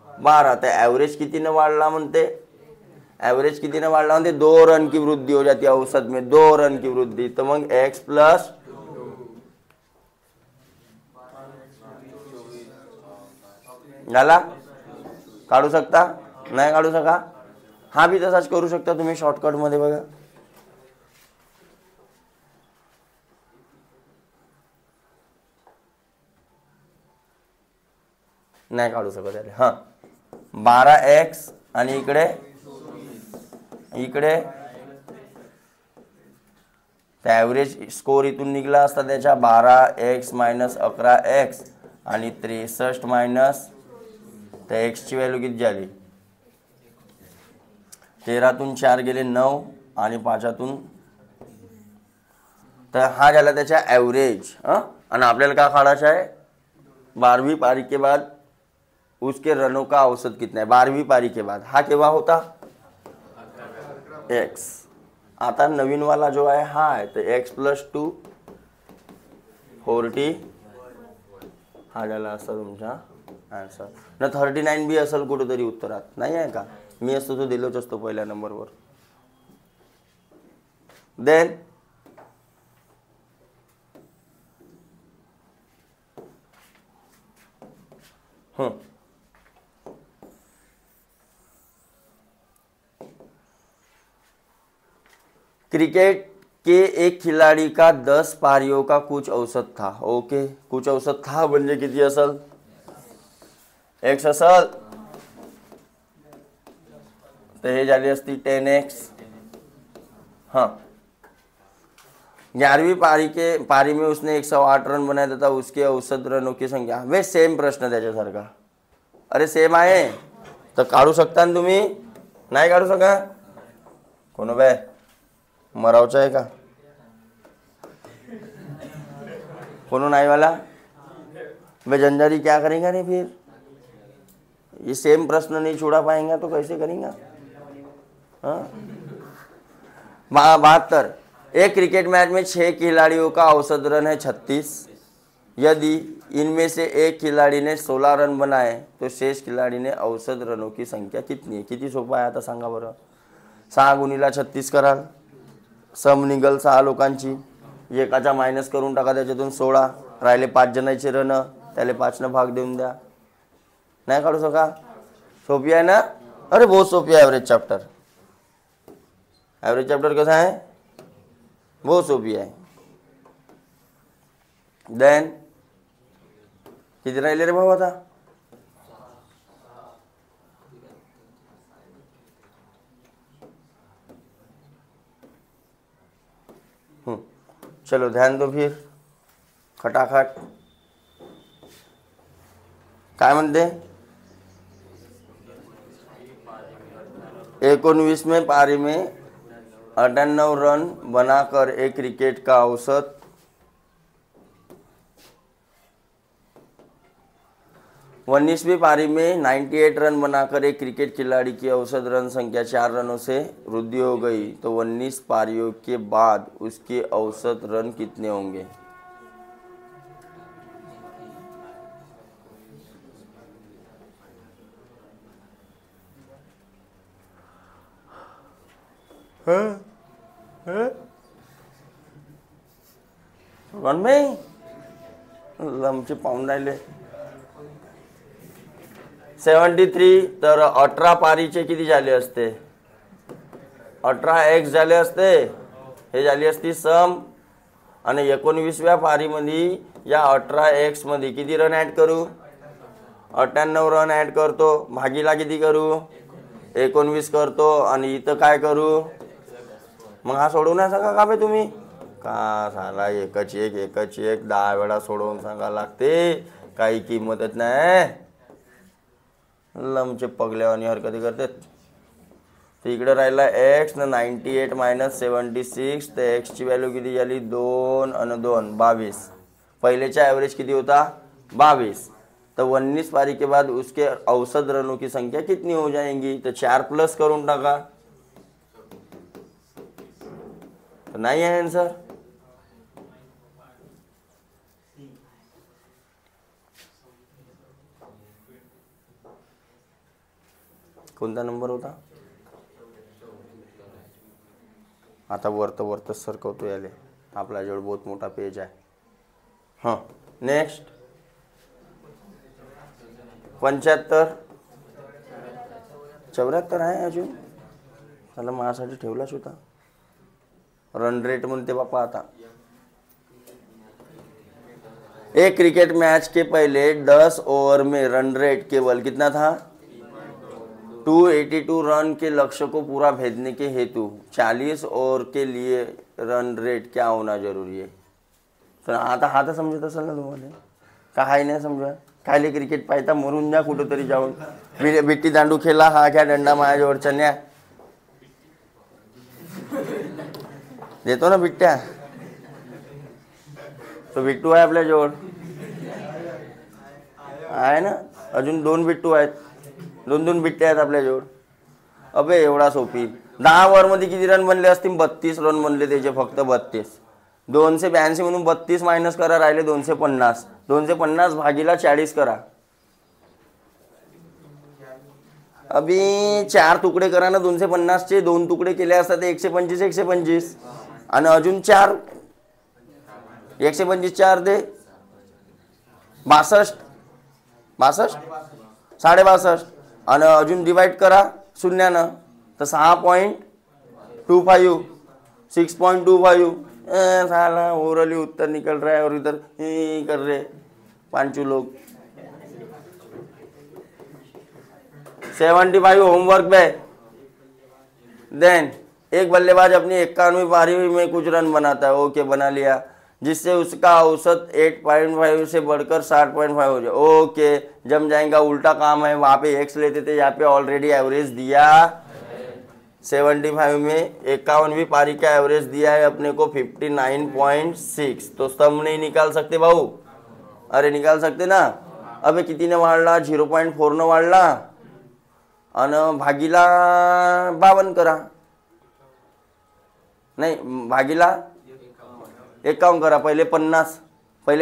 12, तर ॲव्हरेज कितीनं वाढला म्हणते? ॲव्हरेज कितीनं वाढला म्हणते? 2 रन की वृद्धि हो जाती है औसत में, 2 रन की वृद्धि. तो मग x प्लस झाला. काढू शकता? नाही काढू शका? हा बी तसाच करू शकता तुम्ही शॉर्टकट मध्ये. बघा नाही काढू शकत याले. हां 12x आणि इकडे ॲव्हरेज स्कोर इथून निघला असता त्याच्या 12x मायनस 11x आणि 63 मायनस, तर x ची व्हॅल्यू किती झाली? 13तून 4 गेले 9 आणि 5तून, तर हा झाला त्याचा ॲव्हरेज. आणि आपल्याला काय काढायचा आहे? 12वीं पारी के बाद उसके रनों का औसत कितना है. 12वीं पारी के बाद हा केव्हा होता? x. आता नवीन वाला जो आहे हा आहे, तर x प्लस 2 40 हा झाला असता तुमचा आन्सर. ना 39 बी असेल कुठेतरी उत्तरात, नाही आहे का? मी असतो तो दिलोच असतो पहिल्या नंबरवर. देन क्रिकेट के एक खिलाड़ी का 10 पारियों का कुछ औसत था. ओके, कुछ औसत था म्हणजे किती असेल? x असेल, तर हे झाली असती 10x. हाँ 11वीं पारी में उसने 108 रन बनाया था, उसके औसत रनों की संख्या. वे सेम प्रश्न त्याच्यासारखा. अरे सेम आहे तर काढू शकता ना तुम्ही? नाही काढू शका? कोण बे मरावचा आहे का? कोनो नहीं वाला? वे जंजारी क्या करेंगे नहीं फिर? ये सेम प्रश्न नहीं छोड़ा पाएंगे तो कैसे करेंगे? हाँ 72. एक क्रिकेट मैच में 6 खिलाड़ियों का औसत रन है 36. यदि इनमें से एक खिलाड़ी ने 16 रन बनाए तो शेष खिलाड़ी ने औसत रनों की संख्या कितनी है? किती सोपा आहे आता सांगा बरं. 6 गुणिला 36 कराल, सम निघल 6 लोकांची, एकाचा मायनस करून टाका, त्याच्यातून 16 राहिले. 5 जणांचे रन, त्याला 5 भाग देऊन द्या. नाही काढू शका? सोपी आहे ना? अरे बहुत सोपी आहे ॲव्हरेज चॅप्टर. ॲव्हरेज चॅप्टर कसा आहे? बहुत सोपी आहे. देन किती राहिले रे भाऊ आता? चलो ध्यान दो फिर खटाखट. काय म्हणते? 19वें पारी में 98 रन बनाकर एक क्रिकेट का औसत 19वीं पारी में 98 रन बनाकर एक क्रिकेट खिलाड़ी की औसत रन संख्या 4 रनों से वृद्धि हो गई, तो 19 पारियों के बाद उसके औसत रन कितने होंगे? वन में आमचे पाहून राहिले 73. तर 18 पारीचे किती झाले असते? 18x झाले असते. हे झाली असती सम. आणि 19व्या पारीमध्ये या 18x मध्ये किती रन ॲड करू? 98 रन ॲड करतो. भागीला किती करू? 19 करतो. आणि इथं काय करू? मग हा सोडवू नाही सांगा का बे तुम्ही? का झाला एकच एक 10 वेळा सोडवून सांगा लागते, काही किंमतच नाही. लमचे पगल्यावानी हरकती करतात. तर इकडे राहिला एक्स न 98 मायनस 76, तर एक्सची व्हॅल्यू किती झाली 2 आणि 2 22. पहिलेचा एवरेज किती होता 22. तो 19 पारी के बाद उसके औसत रनों की संख्या कितनी हो जाएंगी, तो 4 प्लस करून टाका. तो नहीं है आंसर. कोणता नंबर होता आता वरत सरकवतो याले, आपल्याजवळ बहुत मोठा पेज आहे. हां नेक्स्ट 75 74 आहे अजून, त्याला माझ्यासाठी ठेवलाच होता. रन रेट म्हणते बापा आता. एक क्रिकेट मैच के पहले 10 ओवर में रन रेट केवल कितना था 282 रन के लक्ष्य को पूरा भेजने के हेतु 40 ओवर के लिए रन रेट क्या होना जरूरी है. तर आता हा तर समजत असेल ना तुम्हाला, काय नाही समजा. खाली क्रिकेट पाहता मरून जा कुठेतरी जाऊन, बिट्टी दांडू खेळा, हा घ्या डंडा माझ्याजवळच्या न्या, देतो ना बिट्ट्या. तो बिट्टू आहे आपल्याजवळ आहे ना, अजून 2 बिट्टू आहेत, 2 बिट्ट्या आहेत आपल्याजवळ. अबे एवढा सोपी. 10 ओव्हरमध्ये किती रन बनले असतील 32 रन बनले त्याचे, फक्त 32. 282 म्हणून 32 मायनस करा, राहिले 250. 250 भागीला 40 करा. अभी 4 तुकडे करा ना 250 चे, 2 तुकडे केले असतात 125 125 आणि अजून 4 125 4 दे 62 62 आणि अजून डिवाइड करा शून्यानं, तर 6.25 6.25. साला ओरली उत्तर निकल रहा है और इधर ही कर रहे पांचू लोग. 75 होमवर्क पे. देन एक बल्लेबाज अपनी 51वीं पारी में कुछ रन बनाता है, ओके बना लिया, जिससे उसका औसत 8.5 से बढ़कर 60.5 हो जाए. ओके जम जाएगा, उल्टा काम है. वहाँ पे एक्स लेते थे, यहाँ पे ऑलरेडी एवरेज दिया 75 में 51वीं पारी का एवरेज दिया है अपने को 59.6. तो स्तंभ नहीं निकाल सकते भाऊ, अरे निकाल सकते ना. अबे किती ने वाढला 0.4 न वाढला आणि भागीला 52 करा, नाही भागीला 51 करा. पहिले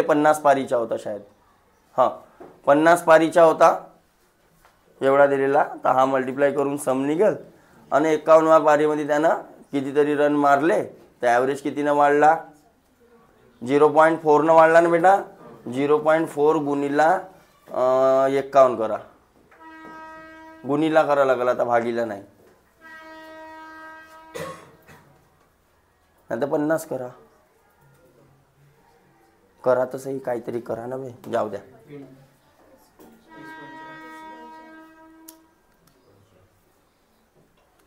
50 पारीचा होता शायद, हां 50 पारीचा होता एवढा दिलेला, तर हा मल्टिप्लाय करून सम निघेल. आणि 51व्या पारीमध्ये त्यानं कितीतरी रन मारले, तर ॲव्हरेज कितीनं वाढला 0.4 न वाढला ना बेटा. 0.4 गुणिला 51 करा, गुणिला करा लागला, आता भागीला नाही. आता 50 करा, करा तर सही, काहीतरी करा ना बे, जाऊ द्या.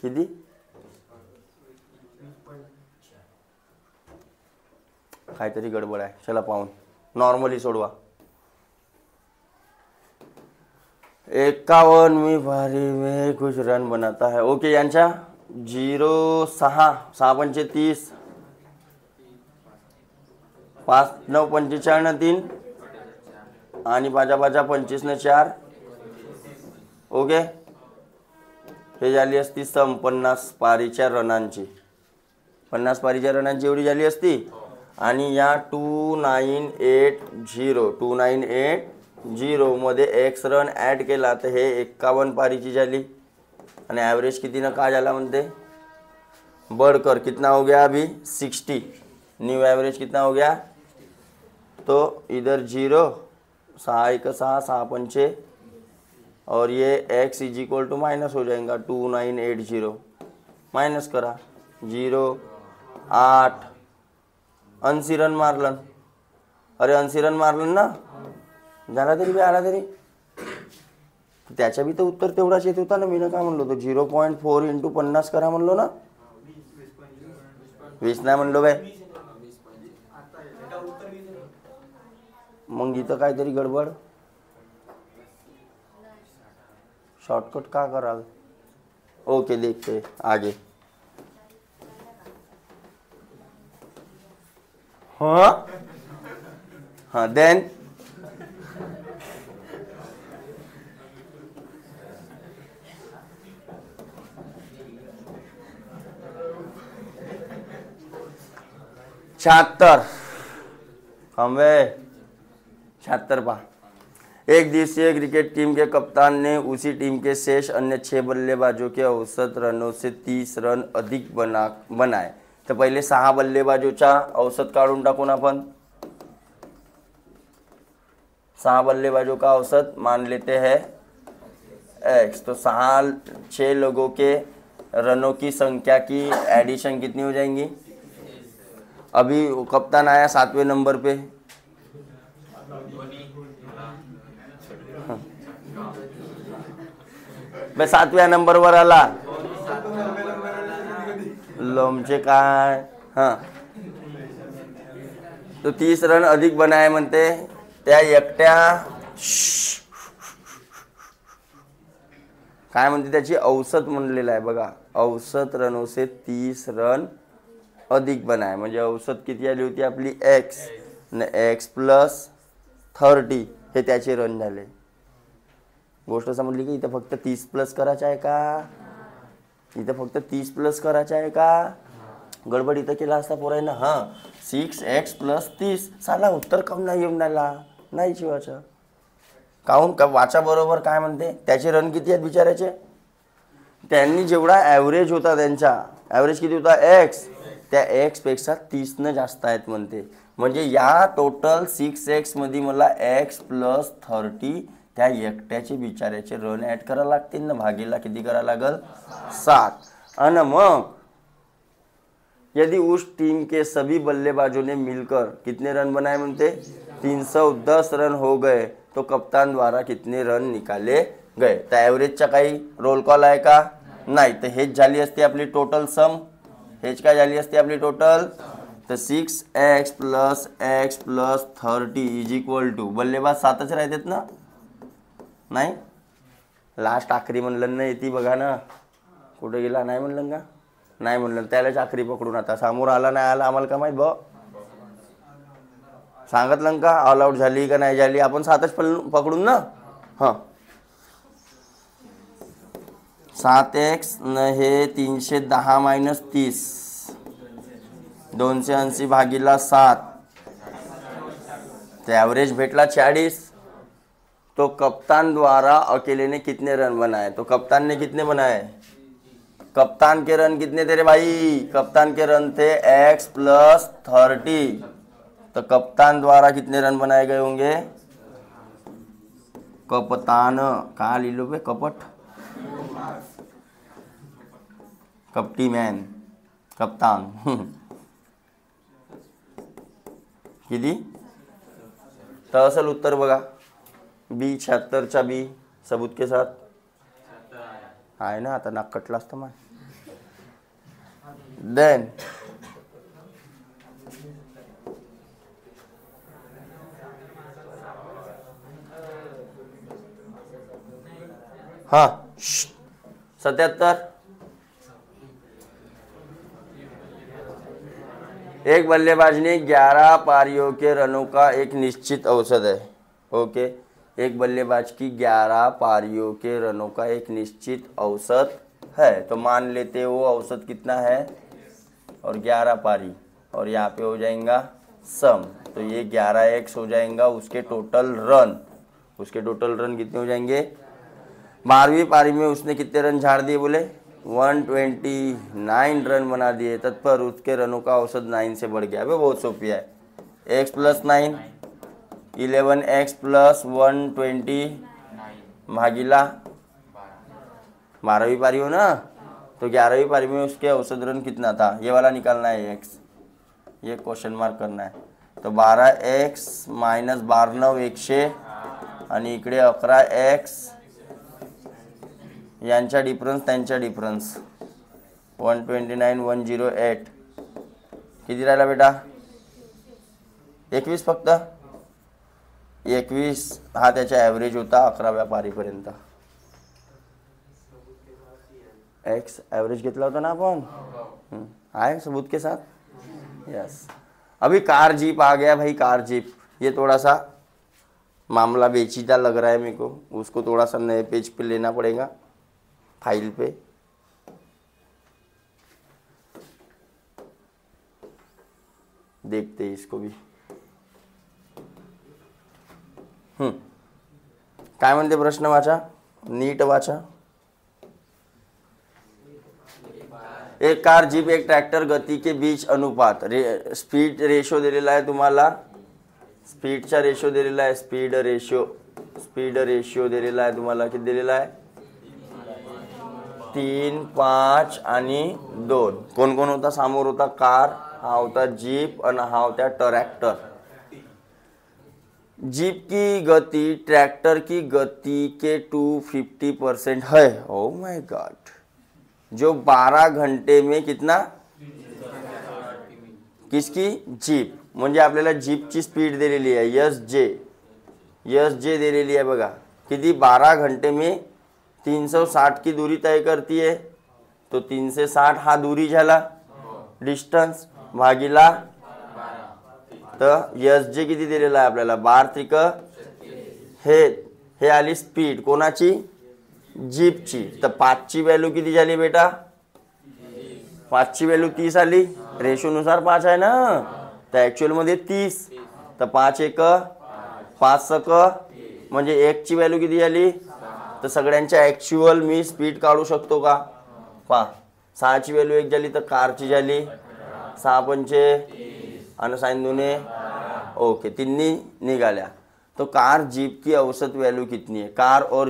किती काहीतरी गडबड आहे, चला पाहून नॉर्मली सोडवा. 51वीं पारी में कुछ रन बनाता है. ओके यांच्या 0.6 6 पंचे 30 5 9 45 3 आणि 5 25 ने 4. ओके हे झाली असती सम 50 पारीच्या रनांची, 50 पारीच्या रनांची एवढी झाली असती. आणि या 2980 मध्ये एक्स रन ॲड केला तर हे 51 पारीची झाली. आणि ॲव्हरेज कितीनं का झाला म्हणते बढ़कर कितना हो गया अभी 60. न्यू एवरेज कितना हो गया, तो इधर 0 6 1 6 6 पंचे और ये x is equal to minus हो जाएगा 2980 माइनस करा 0 8 80 रन मारलन. अरे 80 रन मारलन ना, झाला तरी बी आला तरी, त्याच्या बी तर उत्तर तेवढाच येत होता ना. मी काय म्हणलो तो 0.4 इंटू 50 करा म्हणलो ना, 20 नाही म्हणलो बाय. मग इथं काहीतरी गडबड, शॉर्टकट का कराल. ओके देखते हैं आगे। हाँ हाँ देन छहत्तर हमें 76 पा। एक दिवसीय क्रिकेट टीम के कप्तान ने उसी टीम के शेष अन्य 6 बल्लेबाजों के औसत रनों से 30 रन अधिक बनाए। तो पहिले 6 बल्लेबाजोचा औसत काढून टाकून आपण 6 बल्लेबाजों का औसत मान लेते हैं x। तो 6 लोगों के रनों की संख्या की एडिशन कितनी हो जाएंगी। अभी कप्तान आया 7वें नंबर पे, मैं 7व्या नंबरवर आला लोमचे काय हां। तो 30 रन अधिक बनाए म्हणते त्या एकट्या काय म्हणते त्याची औसत म्हणलेलं आहे बघा। औसत रनों से 30 रन अधिक बनाए म्हणजे औसत किती आली होती आपली x ने x + 30 हे त्याचे रन झाले। गोष्ट समजली की इथं फक्त 30 प्लस करायचं आहे का, इथं फक्त 30 प्लस करायचं आहे का, गडबड इथं केला असता पोरांना। हां 6x + 30 साला उत्तर कम नाही येऊन राहिला नाही शिवाचं काहून का वाचा बरोबर काय म्हणते त्याचे रन किती आहेत बिचारायचे। त्यांनी जेवढा ॲव्हरेज होता त्यांचा ॲव्हरेज किती होता x त्या x पेक्षा 30 न जास्त आहेत म्हणते। म्हणजे या टोटल 6x मध्ये मला x + 30 त्या एकट्याचे बिचाऱ्याचे रन ॲड करायला लागतील ना। भागीला किती करायला लागल 7। आणि मग यदि उस टीम के सभी बल्लेबाजों ने मिलकर कितने रन बनाए म्हणते 310 रन हो गए तो कप्तान द्वारा कितने रन निकाले गए। तर ॲव्हरेजचा काही रोल कॉल आहे का नाही। तर हेच झाली असते आपली टोटल सम, हेच काय झाली असते आपली टोटल। तर 6x + x + 30 = बल्लेबाज 7च राहतात ना नाही। लास्ट आखरी म्हणलं ना येते बघा ना कुठे गेला नाही म्हणलं का नाही म्हणलं त्यालाच आखरी पकडून आता समोर आला नाही आला आम्हाला का माहित भाऊ सांगितलं का ऑल आउट झाली का नाही झाली आपण 7च पकडून ना। हां 7x न हे 310 - 30 280 भागीला 7 तो एवरेज भेटला 40। तो कप्तान द्वारा अकेले ने कितने रन बनाए। तो कप्तान ने कितने बनाए, कप्तान के रन कितने थे रे भाई, कप्तान के रन थे x + 30। तो कप्तान द्वारा कितने रन बनाए गए होंगे, कप्तान कहाँ ले लो बे कपट कपटी मैन कप्तान किती। तर असल उत्तर बघा बी 76चा बी सबूत के साथ आहे ना। आता नाक कटला असतं मग देन हाँ 77 एक बल्लेबाज ने 11 पारियों के रनों का एक निश्चित औसत है। ओके एक बल्लेबाज की 11 पारियों के रनों का एक निश्चित औसत है। तो मान लेते वो औसत कितना है और 11 पारी और यहाँ पे हो जाएगा सम। तो ये 11x हो जाएगा उसके टोटल रन, उसके टोटल रन कितने हो जाएंगे। 12वीं पारी में उसने कितने रन झाड़ दिए बोले 129 रन बना दिए। तत्पर उसके रनों का औसत 9 से बढ़ गया। अबे बहुत सोपी है x + 9 11x + 129 भागीला 12वीं पारी हो ना। तो 11वीं पारी में उसके औसत रन कितना था ये वाला निकालना है x, ये क्वेश्चन मार्क करना है। तो 12x - 12 100 आणि इकडे 11x यांचा डिफरन्स त्यांचा डिफरन्स 129 108 किती राहिला बेटा 21 फक्त 21 हा त्याचा ॲव्हरेज होता 11व्या पारीपर्यंत। एक्स एवरेज घेतला होता ना अपन, आए सबूत के साथ, यस। अभी कार जीप आ गया भाई, कार जीप, ये थोड़ा सा मामला पेचीदा लग रहा है मेरे को, उसको थोड़ा सा नए पेज पे लेना पड़ेगा, फाइल पे। देखते हैं इसको भी। काय म्हणते प्रश्न वाचा, नीट वाचा। एक कार जीप एक ट्रॅक्टर गती के बीच अनुपात, स्पीड रेशो दिलेला आहे तुम्हाला, स्पीडचा रेशो दिलेला आहे, स्पीड रेशो दिलेला आहे तुम्हाला, किती दिलेला आहे, 3, 5 आणि 2। कोण कोण होता समोर, होता कार, हा होता जीप आणि हा होता ट्रॅक्टर। जीप की गति ट्रैक्टर की गति के 250% है। ओ माय गॉड, जो 12 घंटे में कितना, किसकी, जीप, म्हणजे आपल्याला जीपची स्पीड दिलेली आहे, एस जे दिलेली आहे बघा, किती, 12 घंटे में 360 की दूरी तय करती है, तो 3 से 60 हा दूरी झाला, डिस्टन्स भागीला, तर एस जे किती दिलेला आहे आपल्याला, 12 त्रिक, हे आली स्पीड कोणाची, जीपची। तर 5ची व्हॅल्यू किती झाली बेटा, 5ची व्हॅल्यू 30 आली, रेशोनुसार 5 आहे ना, तर ॲक्च्युअल मध्ये 30, तर 5 एक 5 सक, म्हणजे 1ची व्हॅल्यू किती झाली, तर सगळ्यांच्या ॲक्च्युअल मी स्पीड काढू शकतो का, पहा 6ची व्हॅल्यू 1 झाली, तर कारची झाली 6 पंचे आणि साइन दुने, ओके, तिन्ही निघाल्या। तो कार जीप की औसत वैल्यू कितनी है, कार और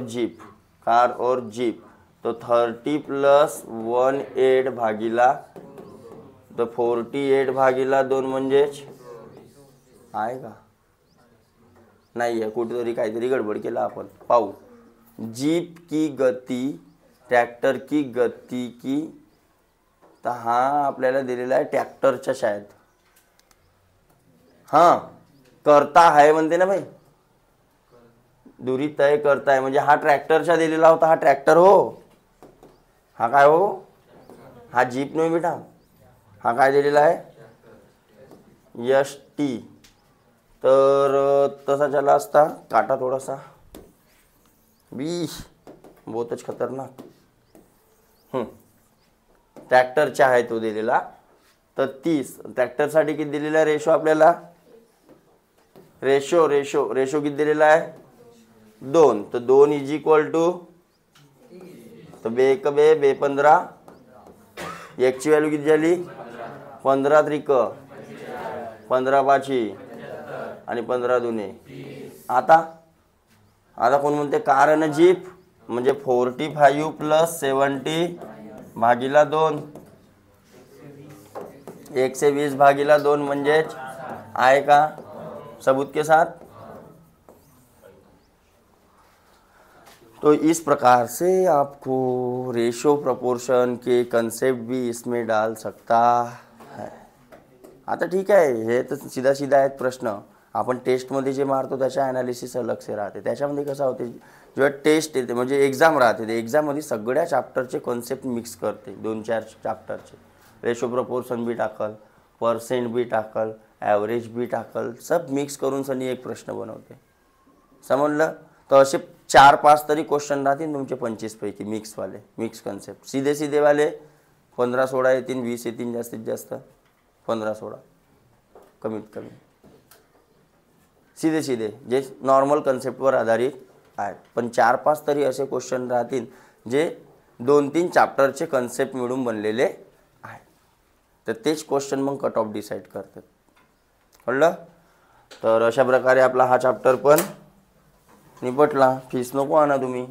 जीप, तो 30 + 18 भागीला, तो 48 भागीला 2 म्हणजेच आहे का, नाही आहे, कुठेतरी काहीतरी गडबड केला आपण, पाहू। जीप की गति ट्रॅक्टर की गति की, तर हा आपल्याला दिलेला आहे ट्रॅक्टरच्या शायद, हाँ करता है म्हणते ना भाई, दूरी तय करता है, म्हणजे हा ट्रॅक्टरचा दिलेला होता, हा ट्रॅक्टर हो, हा काय हो, हा जीप नाही बेटा, हा काय दिलेला आहे, एस टी। तर तसा चला असता, काटा थोडासा बी, बहुतच खतरनाक, ट्रॅक्टरचा आहे तो दिलेला, तर 30, ट्रॅक्टरसाठी किती दिलेला आहे रेशो आपल्याला, रेशो किती दिलेला आहे, 2, तर 2 = तर 2 1 2 2 15, 1ची व्हॅल्यू किती झाली, 15 त्रिक 15 पाची आणि 15 दुने, आता कोण म्हणते कार आणि जीप, म्हणजे 45 + 70 भागीला 2, 120 भागीला 2 म्हणजेच आहे का, सबूत के साथ। तो इस प्रकार से आपको रेशो प्रोपोर्शन के कंसेप्ट भी इसमें डाल सकता है। आता ठीक आहे, हे तर सीधा आहेत प्रश्न, आपण टेस्टमध्ये जे मारतो त्याच्या ॲनालिसिस अलग से राहते, त्याच्यामध्ये कसं होते, जेव्हा टेस्ट येते म्हणजे एक्झाम राहते, ते एक्झाममध्ये सगळ्या चॅप्टरचे कॉन्सेप्ट मिक्स करते, 2-4 चॅप्टरचे, रेशो प्रोपोर्शन भी टाकल, पर्सेंट भी टाकल, ॲव्हरेज भी टाकल, सब मिक्स करून सनी एक प्रश्न बनवते, समजलं। तर असे 4-5 तरी क्वेश्चन राहतील तुमचे 25 पैकी, मिक्स कॉन्सेप्ट, सीधे वाले 15-16 येतील, 20 येतील जास्तीत जास्त, 15-16 कमीत कमी, सीधे जे नॉर्मल कॉन्सेप्टवर आधारित आहेत, पण 4-5 तरी असे क्वेश्चन राहतील जे 2-3 चॅप्टरचे कॉन्सेप्ट मिळून बनलेले आहेत, तर तेच क्वेश्चन मग कट ऑफ डिसाईड करतात, कळलं। तर अशा प्रकारे आपला हा चॅप्टर पण निपटला, फीस नको आणा तुम्ही।